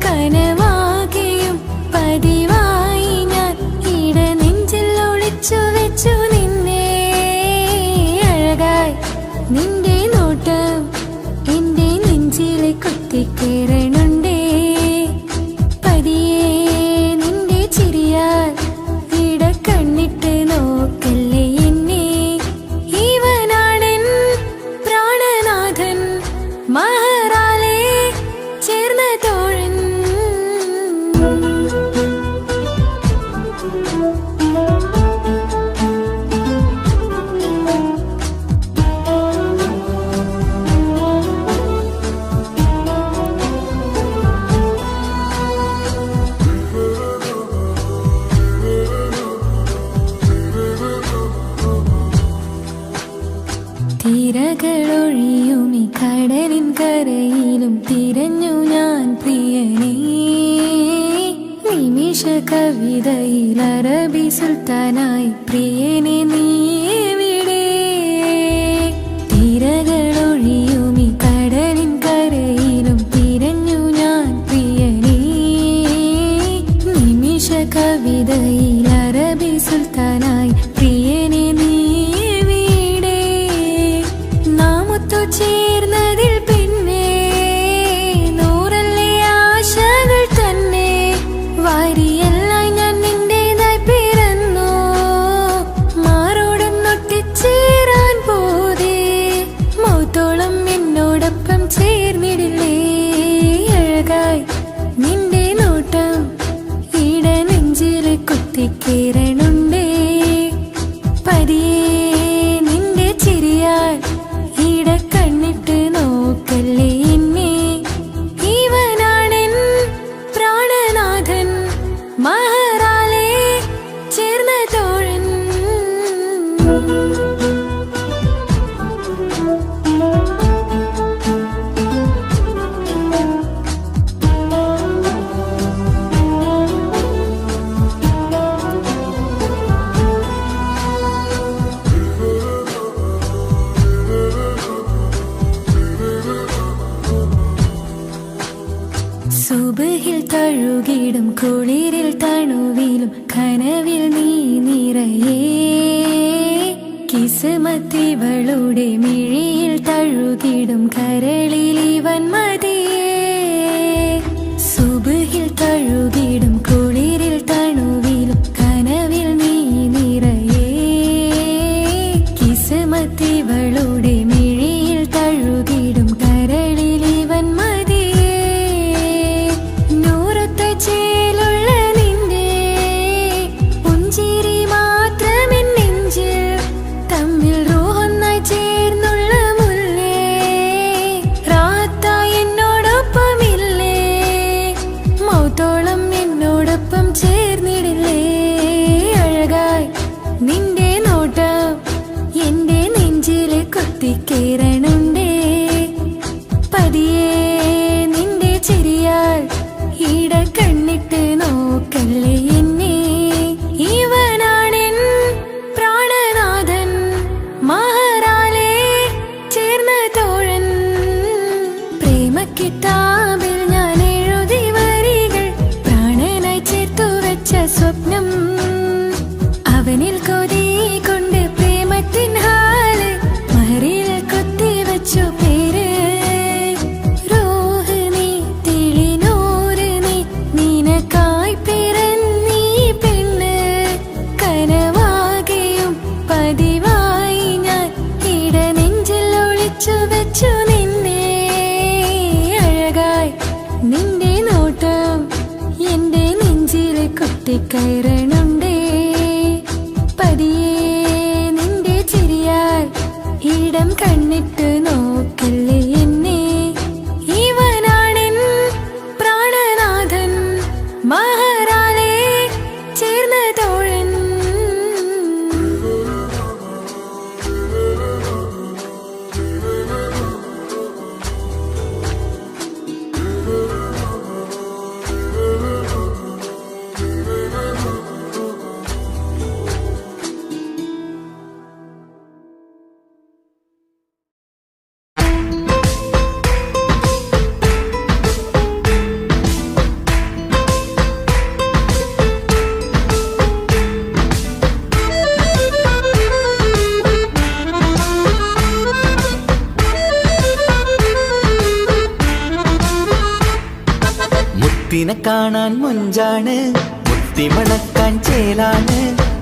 കനവാകെയും പതിവായി ഞാൻ ഇട നെഞ്ചിൽ ഒളിച്ചു വെച്ചു നിന്റെ നോട്ടം എന്റെ നെഞ്ചിലെ കുത്തിക്കേറണുണ്ടേ പതിയെ നിന്റെ ചിരിയാൽ ഇട കണ്ണിട്ട് നോക്കല്ലേ എന്നെ ഇവനാടൻ പ്രാണനാഥൻ മഹറാലെ ചേർന്ന തോഴൻ തിരകളൊഴിയുമി കടലിൻ കരയിലും തിരഞ്ഞു ഞാൻ പ്രിയനേ നിമിഷ കവിതയിൽ അറബി സുൽത്താനായി പ്രിയനെ നീ എവിടെ തിരകളൊഴിയുമി കടലിൻ കരയിലും തിരഞ്ഞു ഞാൻ പ്രിയനേ നിമിഷ കവിതയിൽ അറബി സുൽത്താനായി പ്രിയനെ നീ ചേർന്നതിൽ പിന്നെ നൂറല്ലേ ആശകൾ തന്നെ വാരിയെല്ലാം ഞാൻ നിന്റേതായി പിറന്നു മാറോടൊന്നൊട്ടിച്ചേരാൻ പോതേ മൗത്തോളം എന്നോടൊപ്പം ചേർന്നിടില്ലേ അഴകായി നിന്റെ നോട്ടം ഇട നെഞ്ചിൽ കുത്തിക്കേറണുണ്ടേ പതിയെ നിന്റെ ചിരിയാൽ ഇട കണ്ണിട്ട് നോക്കല്ലേ എന്നെ ഇവനാടൻ പ്രാണനാഥൻ മഹറാലെ ചേർന്ന തോഴൻ സുബഹിൽ തഴുകിടും കുളിരിൽ തണുവിലും കനവിൽ നീ നിറയേ കിസ്മത്തിവളുടെ മിഴിയിൽ തഴുകിടും കരളിൽ ഇവൻ മതിയേ സുബഹിൽ തഴുകിടും കുളിരിൽ തണുവിലും കനവിൽ നീ നിറയേ കിസ്മത്തിവളുടെ മിഴിയിൽ തഴുകിടും കരളിൽ ഇവൻ മതിയേ ചേലുള്ള നിന്റെ പുഞ്ചിരി മാത്രമെൻ നെഞ്ചിൽ തമ്മിൽ റൂഹൊന്നായി ചേർന്നുള്ള മുല്ലേ റാത്തായി എന്നോടൊപ്പമില്ലേ മൗത്തോളം എന്നോടൊപ്പം ചേർന്നിടില്ലേ അഴകായി നിന്റെ നോട്ടം എന്റെ നെഞ്ചിലെ കുത്തിക്കേറണുണ്ടേ പതിയെ നിന്റെ ചിരിയാൽ ഇട കണ്ണിട്ട് നോക്കല്ലേ എന്നെ ഇവനാടൻ പ്രാണനാഥൻ മഹറാലെ ചേർന്ന തോഴൻ പ്രേമക്കിതാബിൽ ഞാൻ എഴുതി വരികൾ പ്രാണനായി ചേർത്തു വെച്ച സ്വപ്നം അവനിൽ കൊതി കൊണ്ട് പ്രേമത്തിൻ ഹാല് മഹറിൽ കൊത്തി വച്ചു പേര് റോഹ് നീ തെളിനൂറ് നീ നിനക്കായി പിറന്നീ പെണ്ണ് കനവാകെയും പതിവായി ഞാൻ ഇടനെഞ്ചിൽ ഒളിച്ചു വെച്ചു നിന്നെ അഴകായി നിന്റെ നോട്ടം എന്റെ നെഞ്ചിൽ കുത്തിക്കയറണുണ്ടേ പതിയെ നിന്റെ ചിരിയാൽ ഇടം കണ്ണിട്ട് നോക്കല്ലേ എന്നെ ഇവനാണെൻ പ്രാണനാഥൻ മഹാരാലേ ചേർന്ന തോഴൻ മുത്തിനെ കാണാൻ മുഞ്ചാണ് മുത്തിമണക്കാൻ ചേലാണ്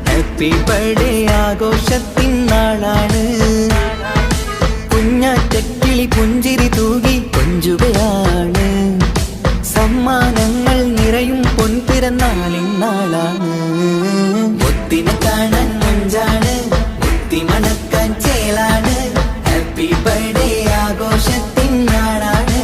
ഹാപ്പി ബർത്ത്ഡേ ആഘോഷത്തിൻ നാളാണ് കുഞ്ഞാറ്റക്കിളി പുഞ്ചിരി തൂകി കൊഞ്ചുകയാണ് സമ്മാനങ്ങൾ നിറയും പൊൻപിറന്നാളിൻ നാളാണ് മുത്തിനെ കാണാൻ മുഞ്ചാണ് മുത്തിമണക്കാൻ ചേലാണ് ഹാപ്പി ബർത്ത്ഡേ ആഘോഷത്തിൻ നാളാണ്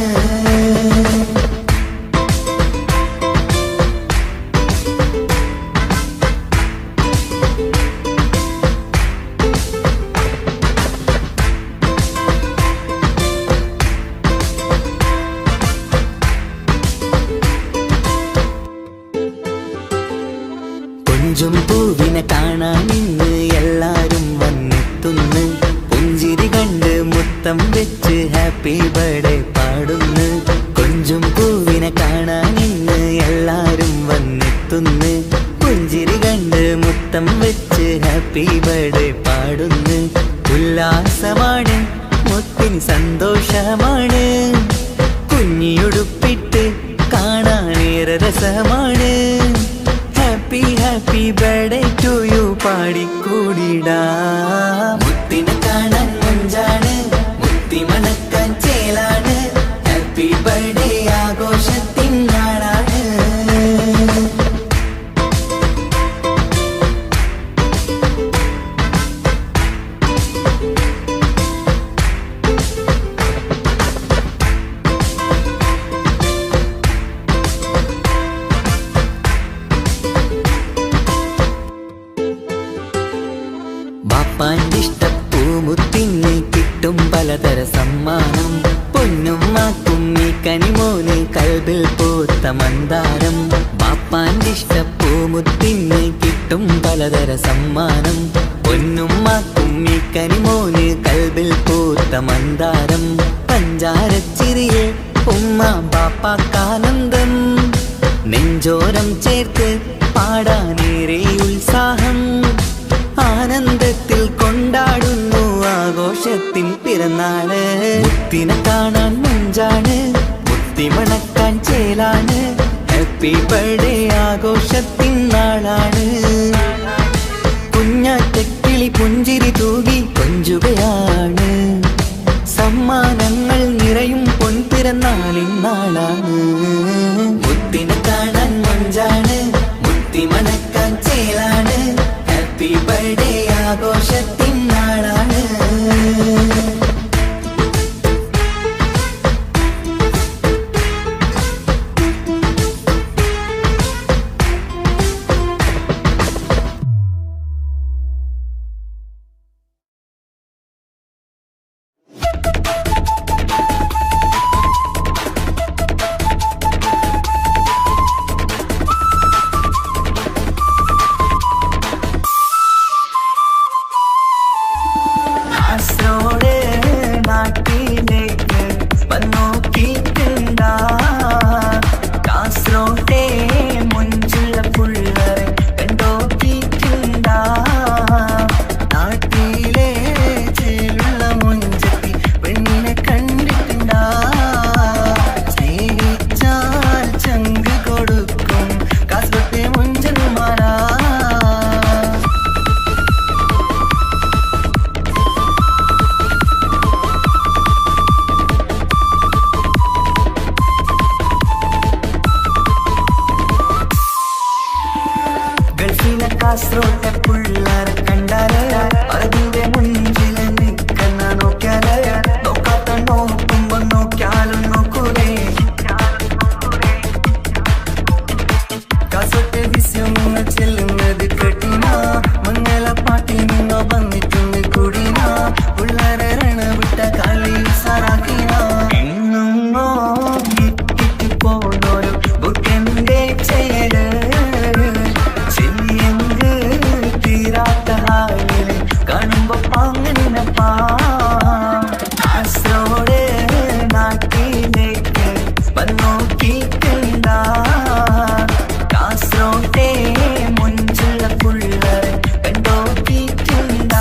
കൊഞ്ചും പൂവിനെ കാണാൻ ഇന്ന് എല്ലാരും വന്നെത്തുന്നു പുഞ്ചിരി കണ്ട് മുത്തം വെച്ച് ഹാപ്പി ബർത്ത്ഡേ പാടുന്നു കൊഞ്ചും പൂവിനെ കാണാൻ ഇന്ന് എല്ലാരും വന്നെത്തുന്നു പുഞ്ചിരി കണ്ട് മുത്തം വെച്ച് ഹാപ്പി ബർത്ത്ഡേ പാടുന്നു ഉല്ലാസമാണ് മുത്തിൻ സന്തോഷമാണ് കുഞ്ഞിയുടുപ്പിട്ട് കാണാനേറെ രസമാണ് happy happy birthday to you പാടിക്കൂടിടാ മുത്തിനെ കാണാൻ മുഞ്ചാണ് മുത്തി മണക്കാൻ ചേലാണ് ഹാപ്പി ബർത്ത്ഡേ ആഘോഷത്തിൻ നാളാണ് ബാപ്പാന്റെ ഇഷ്ടപ്പൂമുത്തിന് കിട്ടും പലതര സമ്മാനം പൊന്നും മാക്കും ഈ കനിമോന് കൽബിൽ പൂത്ത മന്ദാരം ബാപ്പാന്റെ ഇഷ്ടപ്പൂമുത്തിന് കിട്ടും പലതര സമ്മാനം പൊന്നും മാക്കും ഈ കനിമോന് കൽബിൽ പൂത്ത മന്ദാരം പഞ്ചാരച്ചിരിയെ ഉമ്മ ബാപ്പാക്കാനന്ദം നെഞ്ചോരം ചേർത്ത് പാടാനേറെ ഉത്സാഹം ആനന്ദത്തിൽ കൊണ്ടാടുന്നു ആഘോഷത്തിൻ പിറന്നാള് മുത്തിനെ കാണാൻ മുഞ്ചാണ് മുത്തി മണക്കാൻ ചേലാണ് ഹാപ്പി ബർത്ത്ഡേ ആഘോഷത്തിൻ നാളാണ് കുഞ്ഞാറ്റക്കിളി പുഞ്ചിരി തൂകി കൊഞ്ചുകയാണ് സമ്മാനങ്ങൾ നിറയും പൊൻപിറന്നാളിൻ നാളാണ് മുത്തിനെ കാണാൻ മുഞ്ചാണ് മുത്തി മണക്കാൻ ചേലാണ് ഹാപ്പി ബർത്ത്ഡേ ആഘോഷത്തിൻ നാളാണ് കാസർഗോട്ടെ പിള്ളേരെ കണ്ടാല് അതിന്റെ മുഞ്ചിൽ നിൽക്കുന്ന നോക്കിയാല് നോക്കാത്ത നോക്കുമ്പോ നോക്കിയാലും നോക്കൂലേ കാസർഗോട്ടെ വിസ്യം നിങ്ങൾ ചെല്ലുന്നത് കേട്ടിന മംഗള പാട്ടി നിന്നോ വന്നിട്ടുണ്ട് കൂടിന പിള്ളേരെ രണവിട്ട കളി സാറാക്കിന എങ്ങോ കിട്ടി പോണോരു ബുക്കന്റെ ചേര് ചെല്ലിയെങ്ക് തീരാത്ത ഹാലില് കാണുമ്പോ പാങ്ങനപ്പാ കാസർഗോഡ് നാട്ടിലേക്ക് വന്നോക്കിട്ടുണ്ട കാസർഗോട്ടെ മുഞ്ചുള്ള പിള്ളേരെ കണ്ടോക്കിട്ടുണ്ട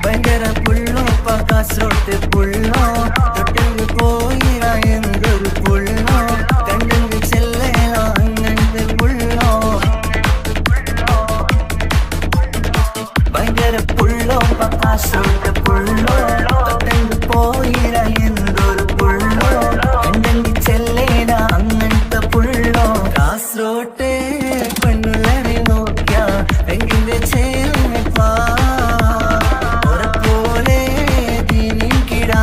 ഭയങ്കര പുള്ളോ കാസർഗോട്ട് പുള്ളോ തൊട്ടെങ്കിൽ പോയിര എന്തൊരു പുള്ളോ കണ്ടെങ്കിൽ ചെല്ലലോ അങ്ങനത്തെ പുള്ളോ ഭയങ്കര പുള്ളോ കാസർഗോട്ട് പുള്ളോ തൊട്ടെങ്കിൽ പോയിര എന്തൊരു പുള്ളോ കണ്ടെങ്കിൽ ചെല്ലല അങ്ങനത്തെ പുള്ളോ കാസർഗോട്ടെ പെണ്ണുള്ളരെ നോക്കിയ എങ്കിലെ ചേർന്നിപ്പാ പോലെ ദീനിൻ കിടാ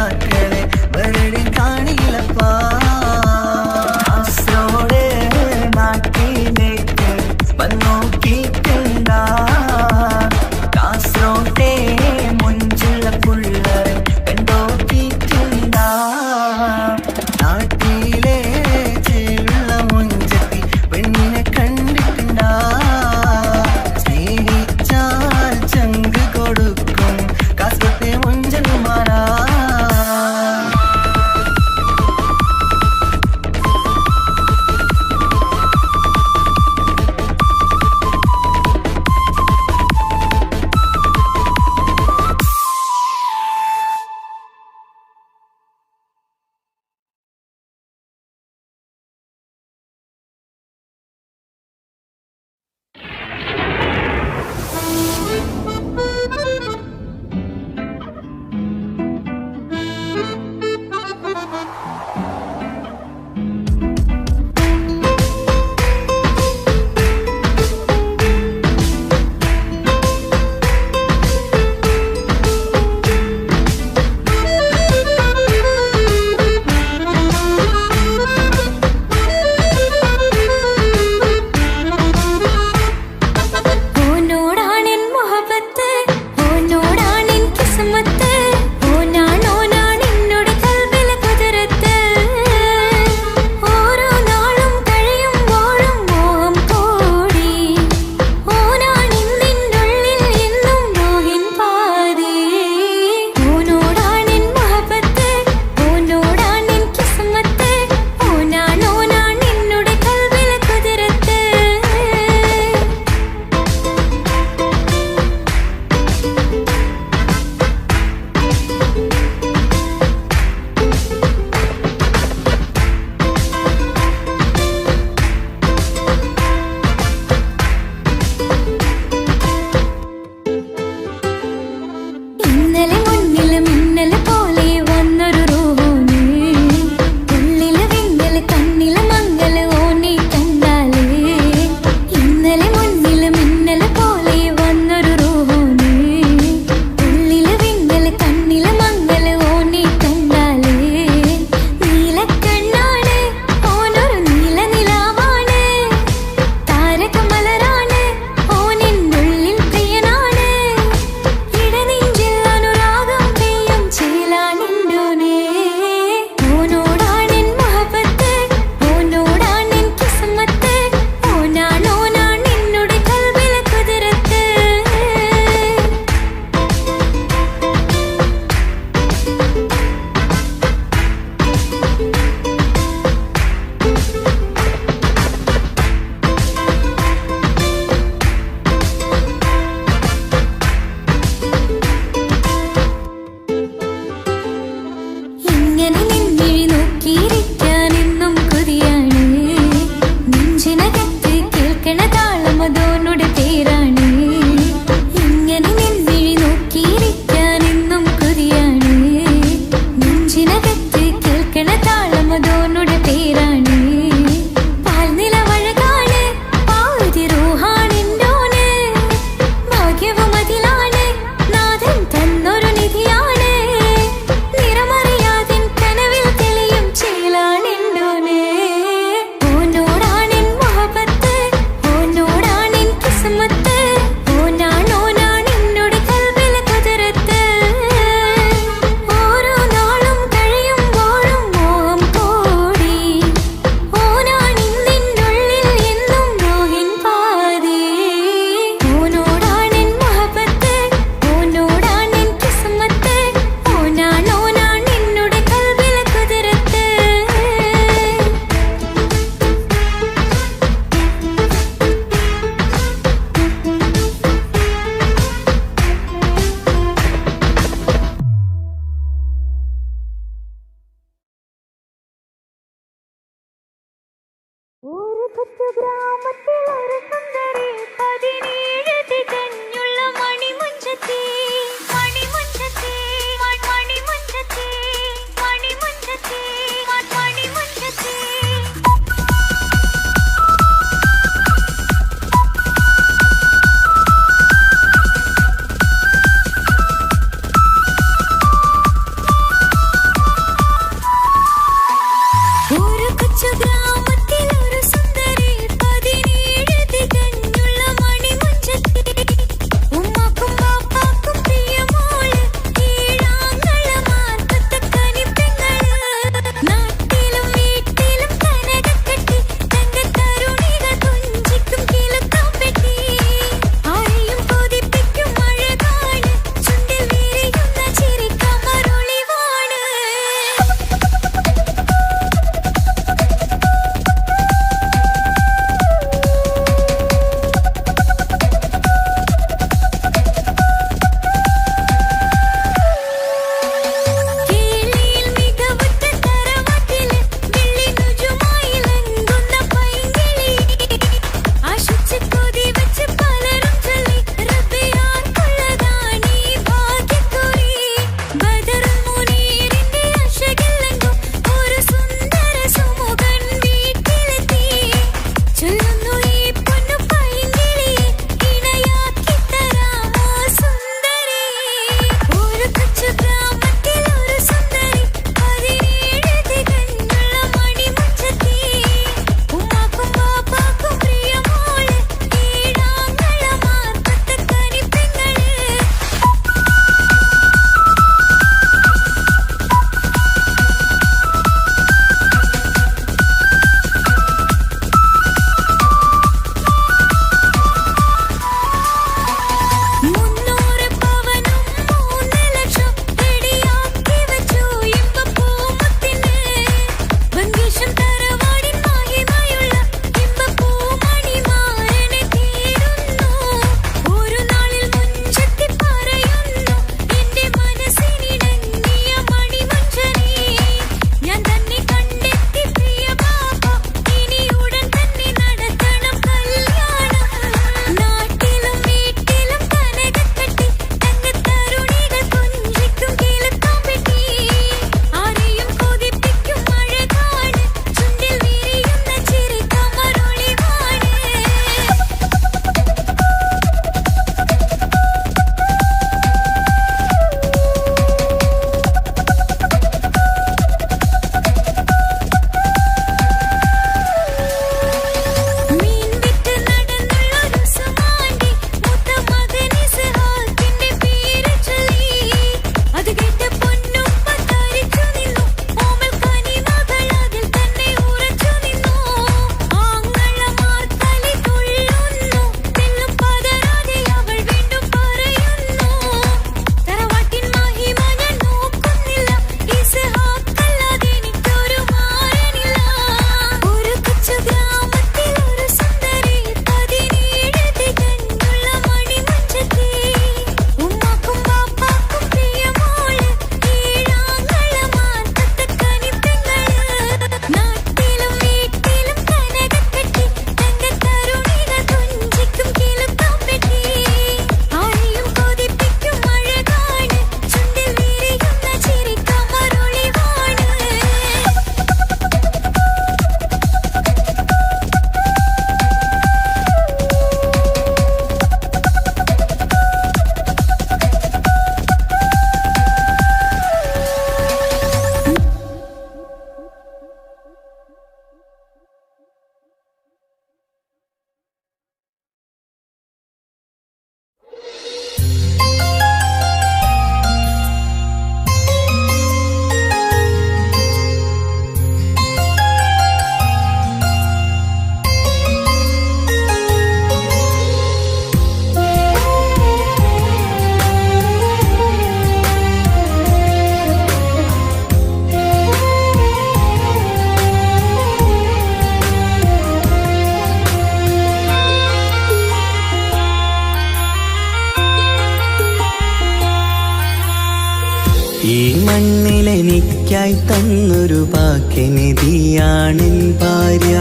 ഈ മണ്ണിലെനിക്കായി തന്നൊരു ഭാഗ്യനിധിയാണെൻ ഭാര്യ.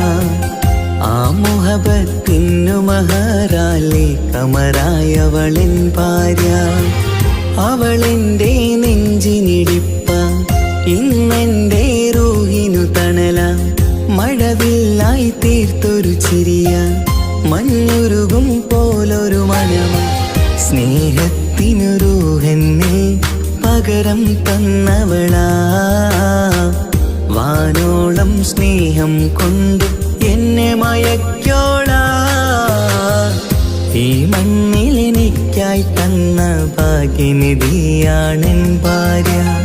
ആ മുഹബത്തിനു മഹറാലെ കമറായവളെൻ ഭാര്യ. അവളെന്റെ നെഞ്ചിനിടിപ്പ, ഇന്നെന്റെ റൂഹിനു തണല. മഴവില്ലായി തീർത്തൊരു ചിരിയ, മഞ്ഞുരുകും പോലൊരു മനമ. സ്നേഹത്തിനു റൂഹെന്നെ പകരം തന്നവളാ. വാനോളം സ്നേഹം കൊണ്ട് എന്നെ മയക്കോളാ. ഈ മണ്ണിലെനിക്കായി തന്ന ഭാഗ്യനിധിയാണെൻ ഭാര്യ.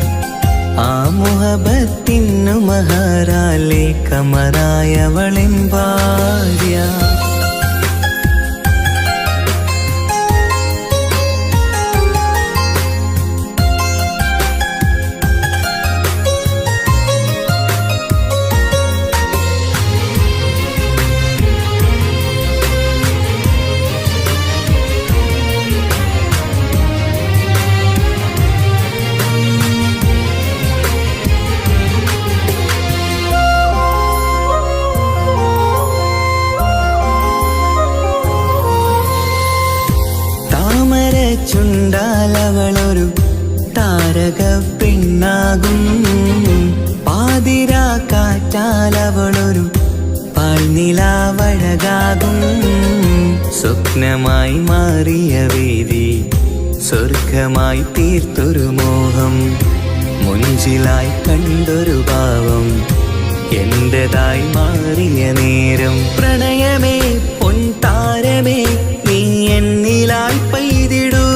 ആ മുഹബത്തിനു മഹറാലെ കമറായവളെൻ ഭാര്യ. ചുണ്ടാലവളൊരു താരക പെണ്ണാകും. പാതിരാ കാറ്റാലവളൊരു പാൽനിലാവഴകാകും. സ്വപ്നമായി മാറിയ വേദി സ്വർഗമായി തീർത്തൊരു മോഹം. മുഞ്ചിലായി കണ്ടൊരു ഭാവം എന്റേതായി മാറിയ നേരം. പ്രണയമേ പൊൻതാരമേ നീ എന്നിലായി പെയ്തിടൂ.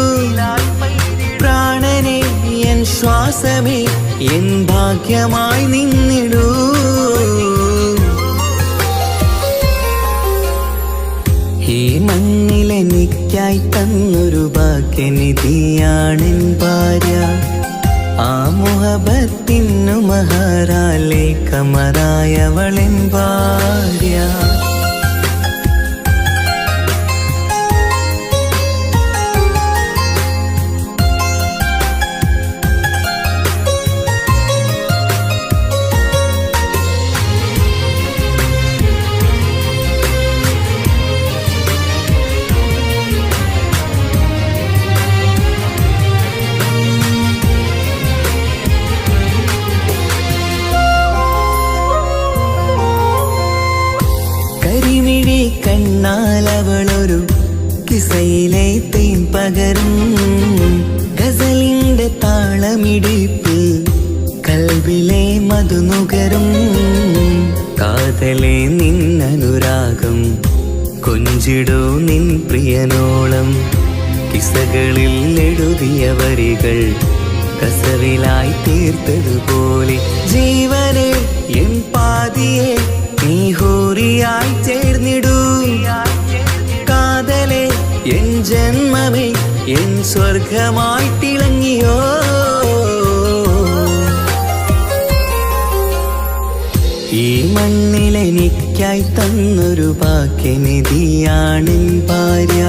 പ്രാണനെ എൻ ശ്വാസമേ എൻ ഭാഗ്യമായി നിന്നിടൂ. ഈ മണ്ണിലെനിക്കായി തന്നൊരു ഭാഗ്യനിധിയാണെൻ ഭാര്യ. ആ മുഹബത്തിനു മഹറാലെ കമറായവളെൻ ഭാര്യ. കണ്ണാലവളൊരു കിസയിലെ തേൻ പകരും. ഗസലിന്റെ താളമിടിപ്പിൽ കൽബിലെ മധുനുകരും. കാതലെ നിന്നനുരാഗം കൊഞ്ചിടൂ നിൻ പ്രിയനോളം. കിസകളിൽ എഴുതിയ വരികൾ കസവിലായി തീർത്തതുപോലെ. ജീവനെ എൻ പാതിയെ നീ ഹൂറിയായി ചേർന്നിടൂ. കാതലെ എൻ ജന്മമേ എൻ സ്വർഗമായി തിളങ്ങിയോ. ഈ മണ്ണിലെനിക്കായി തന്നൊരു ഭാഗ്യനിധിയാണെൻ ഭാര്യ.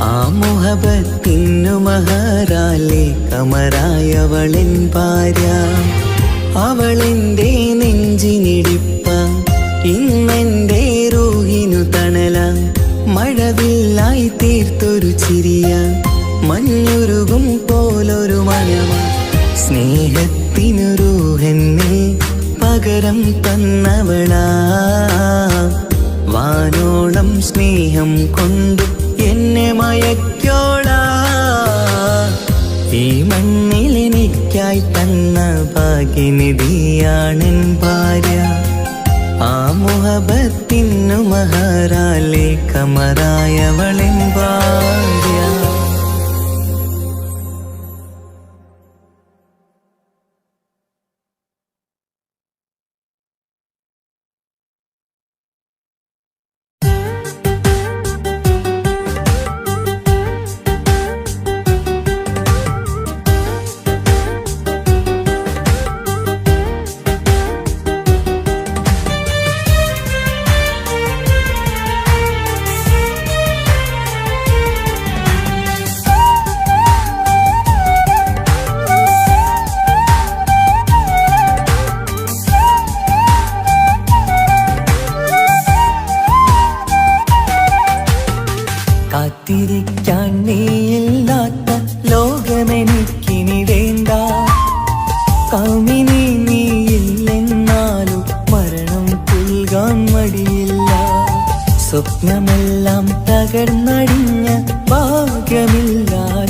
ആ മുഹബത്തിനു മഹറാലെ കമറായവളെൻ ഭാര്യ. അവളെന്റെ നെഞ്ചിനിടിപ്പ, ഇന്നെന്റെ റൂഹിനു തണല. മഴവില്ലായി തീർത്തൊരു ചിരിയ, മഞ്ഞുരുകും പോലൊരു മനമ. സ്നേഹത്തിനു റൂഹെന്നെ പകരം തന്നവളാ. വാനോളം സ്നേഹം കൊണ്ട് എന്നെ മയക്കോളാ. ഈ മണ്ണിലെനിക്കായി തന്ന ഭാഗ്യനിധിയാണെൻ ഭാര്യ. ആ മുഹബത്തിനു മഹറാലെ കമറായവളെൻ ഭാര്യ.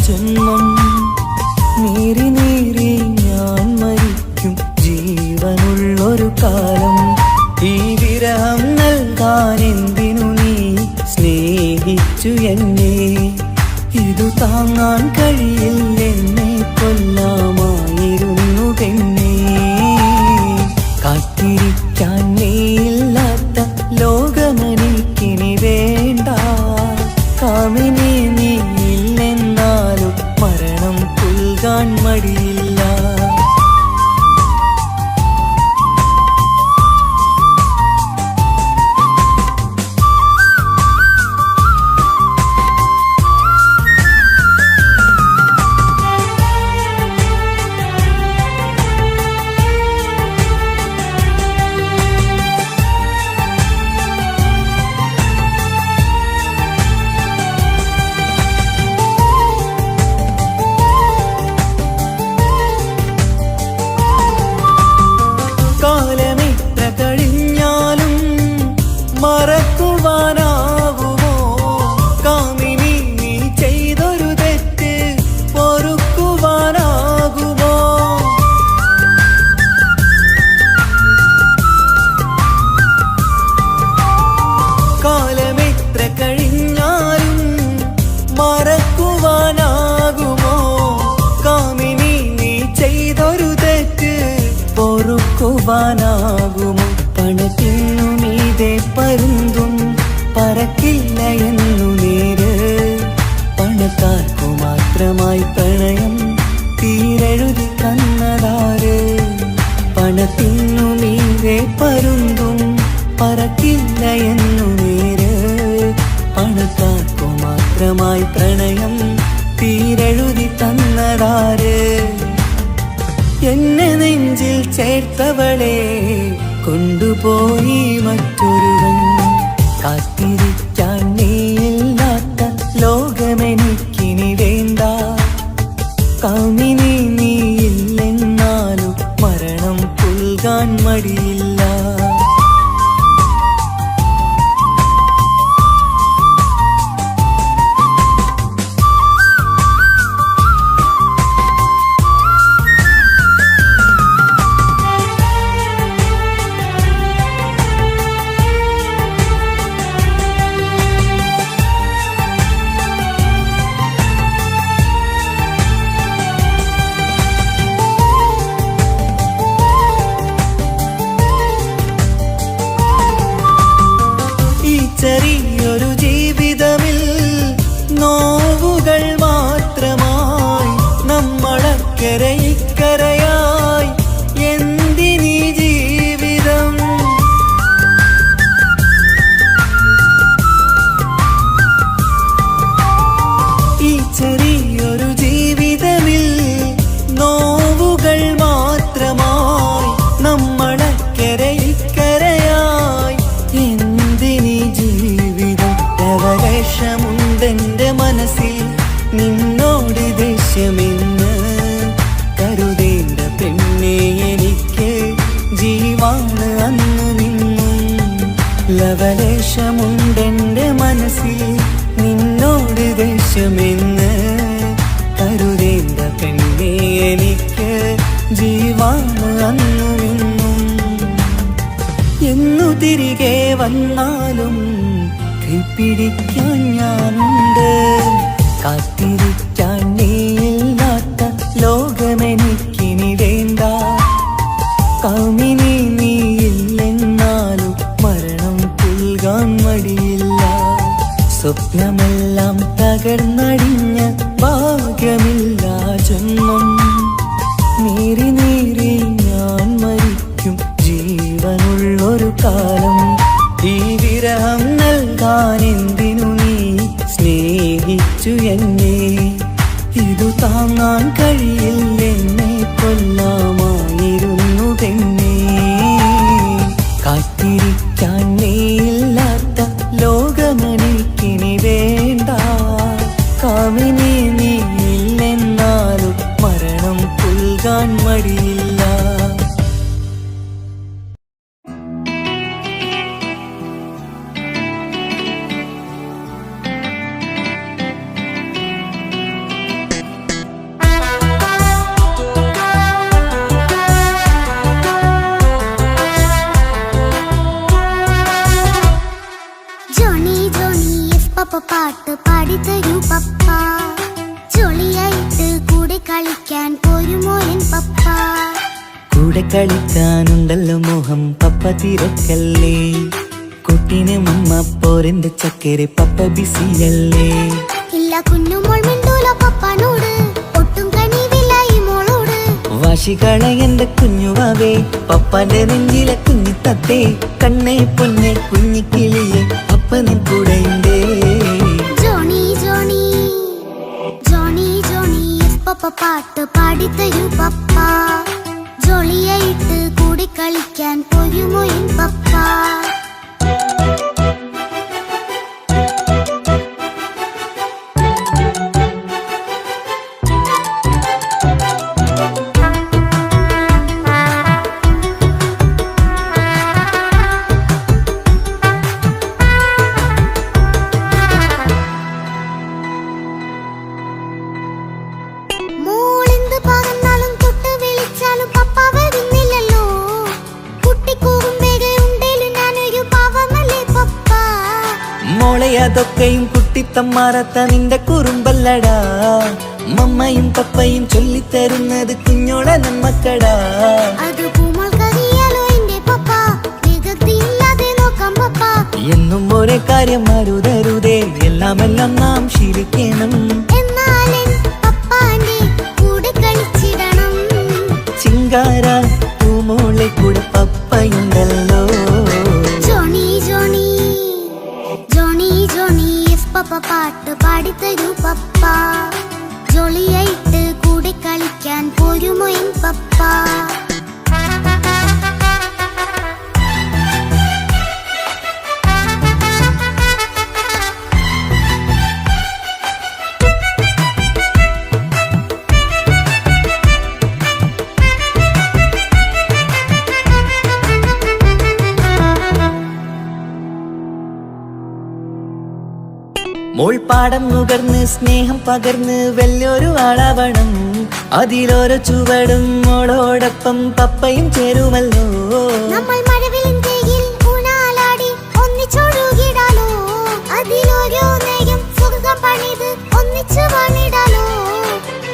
ജന്മം നീറി നീറി ഞാൻ മരിക്കും ജീവനുള്ളൊരു കാലം ഈ വിരഹം നൽകാൻ എന്തിനു നീ സ്നേഹിച്ചു എന്നെ ഇതു താങ്ങാൻ കഴിയില്ലെന്നെ കൊല്ലാമായിരുന്നു പെണ്ണേ കാത്തിരിക്കാൻ നീയില്ലാത്ത ലോകമെനിക്കിനി വേണ്ട കാമിനി നീയില്ലെന്നാലും മരണം പുൽകാൻ മടിയില്ല കാലമെത്ര കഴിഞ്ഞാലും മറക്കുവാനാകുമോ കാമിനി നീ ചെയ്തൊരു തെറ്റ് പൊറുക്കുവാനാകുമോ കാലമെത്ര കഴിഞ്ഞാലും മറക്കുവാനാകുമോ കാമിനി നീ ചെയ്തൊരു തെറ്റ് പൊറുക്കുവാനാകുമോ പണത്തിനു മീതെ പരുന്തും പറക്കില്ല എന്നു നേര് പണക്കാർക്കു മാത്രമായി പ്രണയം തീരെഴുതി തന്നതാര് പണത്തിനു മീതെ പരുന്തും പറക്കില്ല എന്നു നേര് പണക്കാർക്കു മാത്രമായി പ്രണയം തീരെഴുതി തന്നതാര് എന്നെ നെഞ്ചിൽ ചേർത്തവളെ കൊണ്ടുപോയി മറ്റൊരുവൻ കാത്തിരിക്കാൻ നീയില്ലാത്ത ലോകമെനിക്കിനി വേണ്ട കാമിനി നീയില്ലെന്നാലും മരണം പുൽകാൻ മടിയില്ല ചെറിയൊരു ജീവിതമിൽ നോവുകൾ മാത്രമായി നമ്മളക്കരെ ഇക്കരയായി എന്തിനീ ജീവിതം ഈ ചെറിയൊരു ജീവിതമിൽ നോവുകൾ മാത്രമായി നമ്മളക്കരെ ഇക്കരയായി എന്തിനീ ജീവിതം രവലേശമുണ്ടെന്റെ മനസ്സിൽ നിന്നോട് ദേഷ്യമെന്ന് കരുതേണ്ട പെണ്ണെ എനിക്ക് ജീവാണ് അന്നു നിന്നും ലവലേശമുണ്ടെന്റെ മനസ്സിൽ നിന്നോട് ദേഷ്യമെന്ന് കരുതേണ്ട പെണ്ണെ എനിക്ക് ജീവാണ് അന്നു നിന്നും എന്നു തിരികെ വന്നാലും കൈപ്പിടിക്കാൻ ഞാനുണ്ട് കാത്തിരിക്കാൻ നീയില്ലാത്ത ലോകമെനിക്കിനി വേണ്ട കാമിനി നീയില്ലെന്നാലും മരണം പുൽകാൻ മടിയില്ല സ്വപ്നമെല്ലാം തകർന്നടിഞ്ഞ ഭാഗ്യമില്ല ജന്മം നീറി നീറി ഞാൻ മരിക്കും ജീവനുള്ളൊരു കാലം ഈ വിരഹം നൽകാൻ എന്തിനു നീ സ്നേഹിച്ചു എന്നെ ഇതു താങ്ങാൻ കഴിയില്ലെന്നെ കൊല്ലാമായിരുന്നു പെണ്ണേ കാത്തിരിക്കാൻ നീയില്ലാത്ത ലോകമെനിക്കിനി വേണ്ട കാമിനി നീയില്ലെന്നാലും മരണം പുൽകാൻ മടിയില്ല കളിക്കാൻ പോരുമോ എൻ പപ്പ? കൂടെ കളിക്കാനുണ്ടല്ലോ മോഹം പപ്പ തിരക്കല്ലേ. കുട്ടീനെ മമ്മ പോരെന്റെ ചക്കരെ പപ്പ ബിസിയല്ലേ. ഇല്ല കുഞ്ഞുമോൾ മിണ്ടൂല പപ്പാനോട്, ഒട്ടും കനിവില്ല ഈ മോളോട്. വാശികള എന്റെ കുഞ്ഞുവാവേ, പപ്പാന്റെ നെഞ്ചിലെ കുഞ്ഞി തത്തേ. കണ്ണേ പൊന്നെ കുഞ്ഞിക്കിളിയെ അപ്പനും കൂടെയുണ്ടേ. ജോണി ജോണി ജോണി ജോണി പപ്പ പാട്ട് പാടിത്തരൂ പപ്പ. ജോളിയായിട്ട് കൂടി കളിക്കാൻ പോരുമോ എൻ പപ്പ? മോളെന്ത് പറഞ്ഞാലും തൊട്ട് വിളിച്ചാലും പപ്പ വരുന്നില്ലല്ലോ. കുട്ടിക്കൂകും വേഗം ഉണ്ടേലും ഞാനൊരു പാവമല്ലേ പപ്പ? മോളെ അതൊക്കെയും കുട്ടിത്തമ്മാറത്ത നിന്റെ കുറുമ്പല്ലടാ. മമ്മയും പപ്പയും ചൊല്ലിത്തരുന്നത് കുഞ്ഞോളെ നമ്മക്കടാ. അത് പൂമോൾക്കറിയാലോ എന്റെ പപ്പ, വികൃതിയില്ലാതെ നോക്കാം പപ്പ. എന്നും ഒരേ കാര്യം മരുതരുതേ, എല്ലാം നാം ശീലിക്കണം. എന്നാലെൻ പപ്പാന്റെ കൂടെ കളിച്ചിടണം. ചിങ്കാര പൂമോളെ കൂടെ പപ്പയുണ്ടല്ലോ. ജോണി ജോണി ജോണി ജോണി പപ്പ പാട്ട് പാടിത്തരൂ പപ്പ. ജോളിയായിട്ട് കൂടെ കളിക്കാൻ പോരുമോ എൻ പപ്പ? മോൾ പാടം നുകർന്ന് സ്നേഹം പകർന്ന് വലിയൊരു ആളാവണം. അതിലോരോ ചുവടും മോളോടൊപ്പം പപ്പയും ചേരുമല്ലോ. നമ്മൾ മഴവിലിൻ ഊനാലാടി ഒന്നിച്ചൊഴുകിടാലോ. അതിലോരോ നേരം സുഖം പണിത് ഒന്നിച്ചു വാണിടാലോ.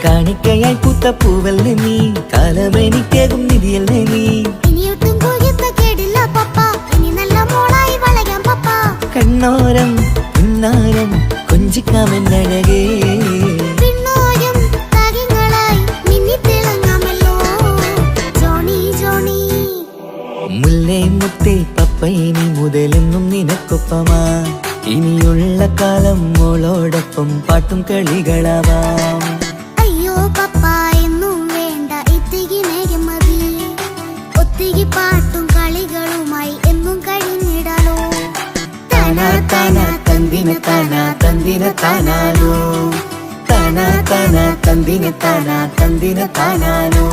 കാണിക്കയായി പൂത്ത പൂവല്ലേ നീ, കാലമെനിക്കേകും നിധിയല്ലേ നീ. ഇനിയൊട്ടും കുരുത്ത കേടില്ല പപ്പ, ഇനി നല്ല മോളായി വളരാം പപ്പ. കണ്ണോരം പുന്നാരം കൊഞ്ചിക്കാമെന്നഴകേ. പിന്നോരം താരങ്ങളായി മിന്നിത്തിളങ്ങാമല്ലോ. ജോണി ജോണി മുല്ലേ മുത്തേ പപ്പ ഇനി മുതലെന്നും നിനക്കൊപ്പമാ. ഇനിയുള്ള കാലം മോളോടൊപ്പം പാട്ടും കളികളാവാം. അയ്യോ പപ്പ എന്നും വേണ്ട ഇത്തിരി നേരം മതി. ഒത്തിരി പാട്ടും കളികളുമായി എന്നും കഴിഞ്ഞിടാലോ. താനാ താനാ തന്തിന താനാ തന്തിന താനാനോ. താനാ താനാ തന്തിന താനാ തന്തിന താനാനോ.